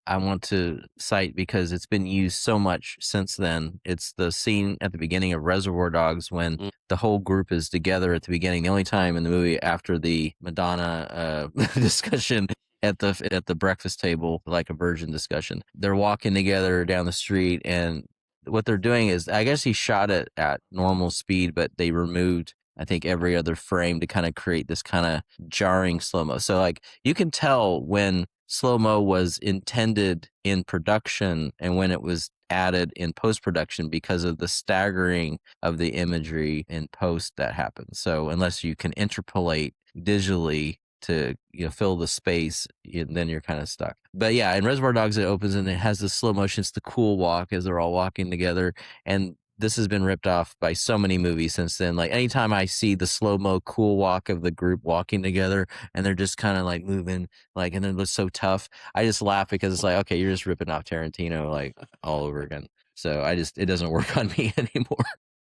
I want to cite because it's been used so much since then. It's the scene at the beginning of Reservoir Dogs when Mm. the whole group is together at the beginning. The only time in the movie after the Madonna discussion at the breakfast table, like a virgin discussion. They're walking together down the street, and what they're doing is, I guess he shot it at normal speed, but they removed, I think, every other frame to kind of create this kind of jarring slow mo. So like you can tell when slow mo was intended in production and when it was added in post production because of the staggering of the imagery in post that happens. So unless you can interpolate digitally to fill the space, then you're kind of stuck. But yeah, in Reservoir Dogs it opens and it has the slow motion. It's the cool walk as they're all walking together, and this has been ripped off by so many movies since then. Like anytime I see the slow mo cool walk of the group walking together and they're just kind of like moving, like, and it looks so tough, I just laugh because it's like, okay, you're just ripping off Tarantino like all over again. So it doesn't work on me anymore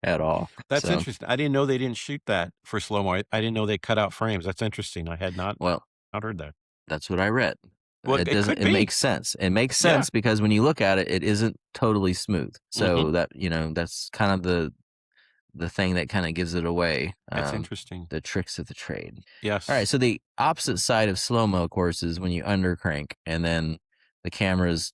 at all. That's So, interesting. I didn't know they didn't shoot that for slow mo. I didn't know they cut out frames. That's interesting. I had well, not heard that. that's what I read. Well, It it doesn't, could it be. makes sense. It makes Yeah. sense because when you look at it, it isn't totally smooth. hmm So that's kind of the thing that kind of gives it away. That's interesting. The tricks of the trade. All right, Yes. so the opposite side of slow mo, of course, is when you undercrank and then the camera's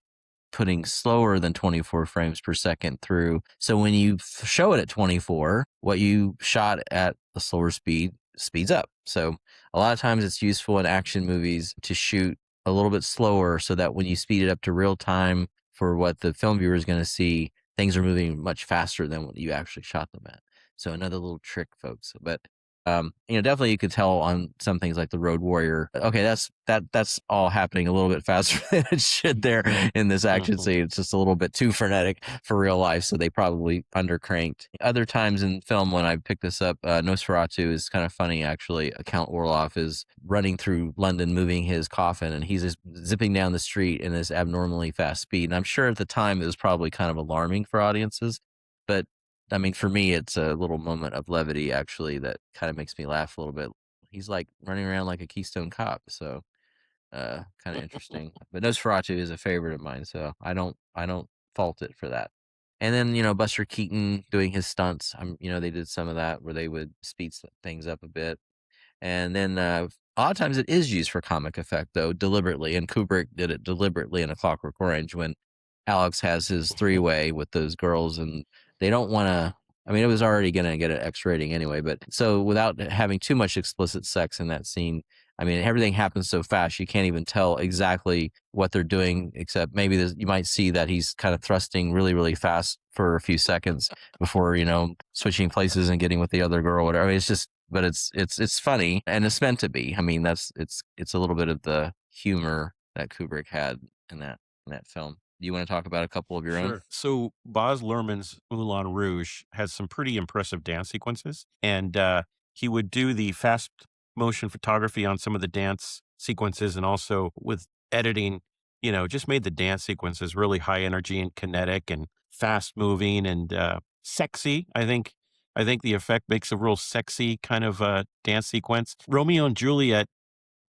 putting slower than 24 frames per second through. So when you show it at 24, what you shot at a slower speed speeds up. So a lot of times it's useful in action movies to shoot a little bit slower so that when you speed it up to real time for what the film viewer is going to see, things are moving much faster than what you actually shot them at. So another little trick, folks. But definitely you could tell on some things like the Road Warrior. Okay, that's all happening a little bit faster than it should there in this action Mhm. scene. It's just a little bit too frenetic for real life, so they probably undercranked. Other times in film, when I picked this up, Nosferatu is kind of funny actually. Count Orloff is running through London, moving his coffin, and he's just zipping down the street in this abnormally fast speed. And I'm sure at the time it was probably kind of alarming for audiences, but I mean, for me, it's a little moment of levity actually that kind of makes me laugh a little bit. He's like running around like a Keystone Cop, so kind of interesting. But Nosferatu is a favorite of mine, so I don't fault it for that. And then Buster Keaton doing his stunts. They did some of that where they would speed things up a bit. And then a lot of times it is used for comic effect, though, deliberately. And Kubrick did it deliberately in A Clockwork Orange when Alex has his three-way with those girls, and they don't want to. I mean, it was already going to get an X rating anyway, but so without having too much explicit sex in that scene, I mean, everything happens so fast you can't even tell exactly what they're doing, except maybe you might see that he's kind of thrusting really, really fast for a few seconds before switching places and getting with the other girl. Or whatever. I mean, it's just, but it's funny and it's meant to be. I mean, it's a little bit of the humor that Kubrick had in that film. Do you want to talk about a couple of your own? Sure. So Baz Luhrmann's Moulin Rouge has some pretty impressive dance sequences, and he would do the fast motion photography on some of the dance sequences, and also with editing, just made the dance sequences really high energy and kinetic and fast moving and sexy. I think the effect makes a real sexy kind of dance sequence. Romeo and Juliet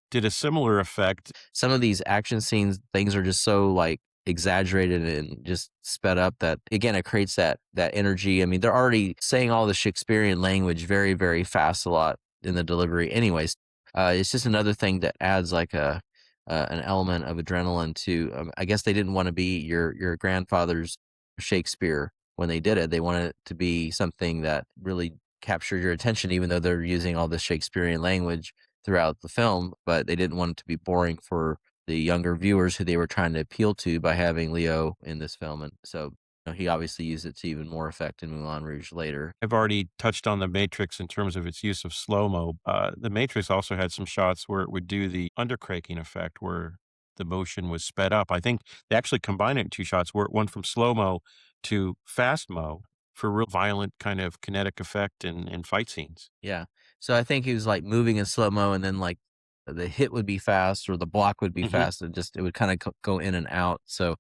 did a similar effect. Some of these action scenes, things are just so like exaggerated and just sped up that again it creates that energy. I mean, they're already saying all the Shakespearean language very, very fast a lot in the delivery anyways. It's just another thing that adds like an element of adrenaline to I guess they didn't want to be your grandfather's Shakespeare when they did it. They wanted it to be something that really captured your attention, even though they're using all the Shakespearean language throughout the film, but they didn't want it to be boring for the younger viewers who they were trying to appeal to by having Leo in this film. And so he obviously used it to even more effect in Moulin Rouge later. I've already touched on The Matrix in terms of its use of slow-mo. The Matrix also had some shots where it would do the undercranking effect where the motion was sped up. I think they actually combined it in two shots where it went from slow-mo to fast-mo for real violent kind of kinetic effect and fight scenes. Yeah. So I think he was like moving in slow mo, and then like the hit would be fast or the block would be Mhm. fast, and just it would kind of go in and out. So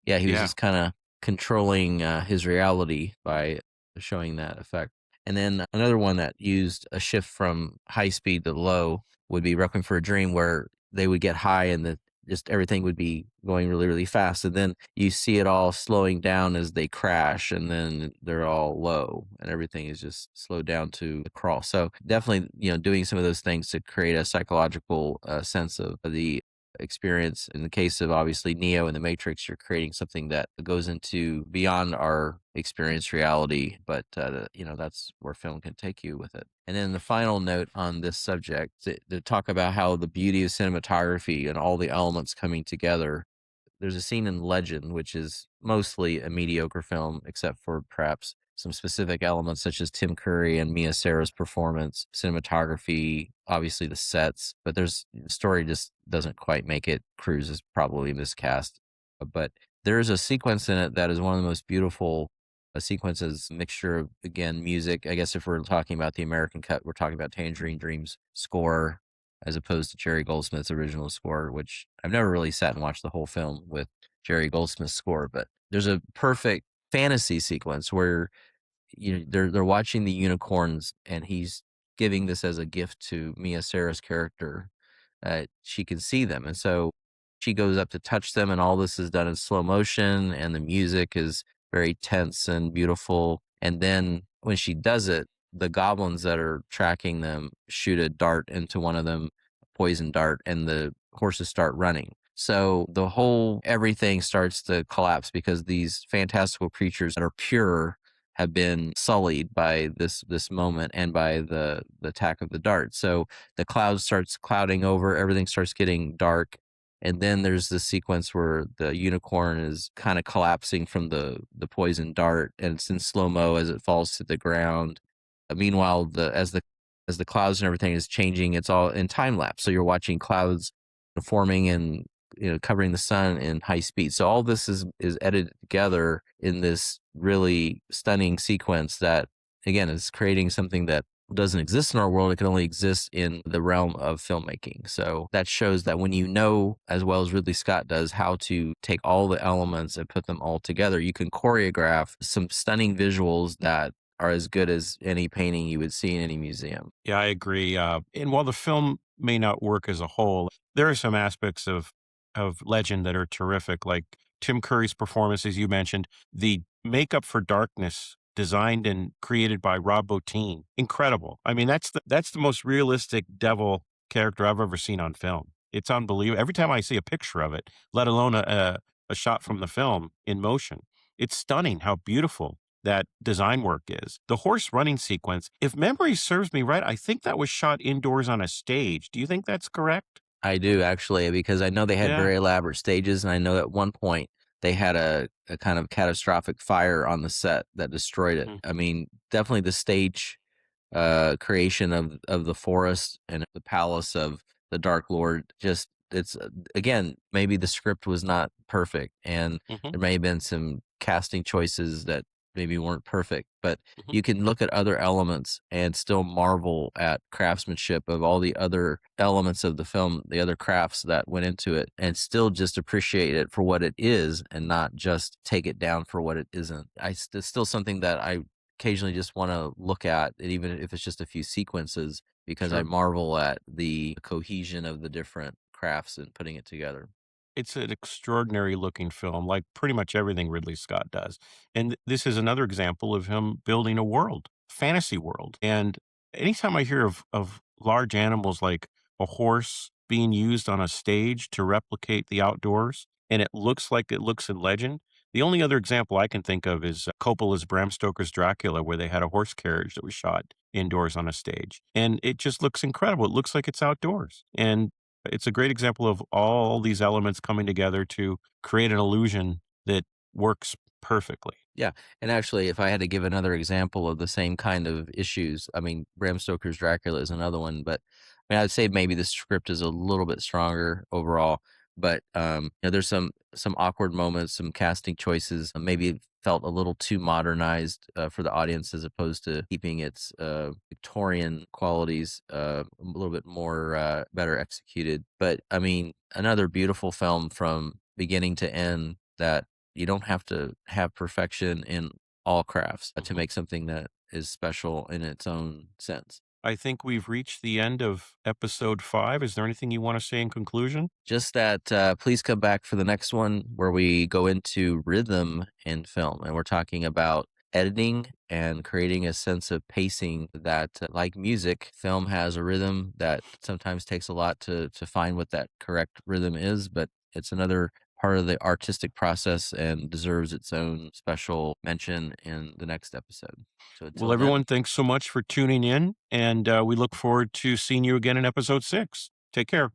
yeah, he was Yeah. just kind of controlling his reality by showing that effect. And then another one that used a shift from high speed to low would be Requiem for a Dream, where they would get high and just everything would be going really, really fast. And then you see it all slowing down as they crash, and then they're all low and everything is just slowed down to a crawl. So definitely, doing some of those things to create a psychological sense of the experience. In the case of obviously Neo and the Matrix, you're creating something that goes into beyond our experience reality, but that's where film can take you with it. And then the final note on this subject to talk about how the beauty of cinematography and all the elements coming together. There's a scene in Legend, which is mostly a mediocre film, except for perhaps some specific elements such as Tim Curry and Mia Sara's performance, cinematography, obviously the sets, but the story just doesn't quite make it. Cruise is probably miscast. But there is a sequence in it that is one of the most beautiful sequences, mixture of, again, music. I guess if we're talking about the American cut, we're talking about Tangerine Dream's score as opposed to Jerry Goldsmith's original score, which I've never really sat and watched the whole film with Jerry Goldsmith's score, but there's a perfect fantasy sequence where they're watching the unicorns and he's giving this as a gift to Mia Sara's character. She can see them, and so she goes up to touch them, and all this is done in slow motion, and the music is very tense and beautiful. And then when she does it, the goblins that are tracking them shoot a dart into one of them, a poison dart, and the horses start running. So the whole everything starts to collapse because these fantastical creatures that are pure have been sullied by this moment and by the attack of the dart. So the cloud starts clouding over, everything starts getting dark, and then there's this sequence where the unicorn is kind of collapsing from the poison dart, and it's in slow mo as it falls to the ground. Meanwhile, as the clouds and everything is changing, it's all in time lapse. So you're watching clouds forming and covering the sun in high speed. So all this is edited together in this really stunning sequence that again is creating something that doesn't exist in our world. It can only exist in the realm of filmmaking. So that shows that when you know, as well as Ridley Scott does, how to take all the elements and put them all together, you can choreograph some stunning visuals that are as good as any painting you would see in any museum. Yeah, I agree. And while the film may not work as a whole, there are some aspects of Legend that are terrific, like Tim Curry's performance, as you mentioned, the makeup for darkness designed and created by Rob Bottin. Incredible. I mean, that's the most realistic devil character I've ever seen on film. It's unbelievable. Every time I see a picture of it, let alone a shot from the film in motion, it's stunning how beautiful that design work is. The horse running sequence, if memory serves me right, I think that was shot indoors on a stage. Do you think that's correct? I do actually, because I know they had Yeah. very elaborate stages, and I know at one point they had a kind of catastrophic fire on the set that destroyed it. Mhm. I mean, definitely the stage creation of the forest and the palace of the Dark Lord. Just it's again, maybe the script was not perfect, and Mhm. there may have been some casting choices that maybe weren't perfect, but Mhm. you can look at other elements and still marvel at craftsmanship of all the other elements of the film, the other crafts that went into it, and still just appreciate it for what it is and not just take it down for what it isn't. It's still something that I occasionally just want to look at, even if it's just a few sequences, because I Sure. marvel at the cohesion of the different crafts and putting it together. It's an extraordinary looking film, like pretty much everything Ridley Scott does. And this is another example of him building a world, fantasy world. And anytime I hear of large animals like a horse being used on a stage to replicate the outdoors, and it looks like it looks in Legend, the only other example I can think of is Coppola's Bram Stoker's Dracula, where they had a horse carriage that was shot indoors on a stage. And it just looks incredible. It looks like it's outdoors. And it's a great example of all these elements coming together to create an illusion that works perfectly. Yeah, and actually, if I had to give another example of the same kind of issues, I mean, Bram Stoker's Dracula is another one, but I mean, I'd say maybe the script is a little bit stronger overall. But there's some awkward moments, some casting choices, maybe it felt a little too modernized for the audience as opposed to keeping its Victorian qualities a little bit more better executed. But I mean, another beautiful film from beginning to end that you don't have to have perfection in all crafts to Mhm. make something that is special in its own sense. I think we've reached the end of episode 5. Is there anything you want to say in conclusion? Just that please come back for the next one where we go into rhythm in film and we're talking about editing and creating a sense of pacing that like music, film has a rhythm that sometimes takes a lot to find what that correct rhythm is, but it's another part of the artistic process and deserves its own special mention in the next episode. So Well, until then, everyone, thanks so much for tuning in, and we look forward to seeing you again in episode 6. Take care.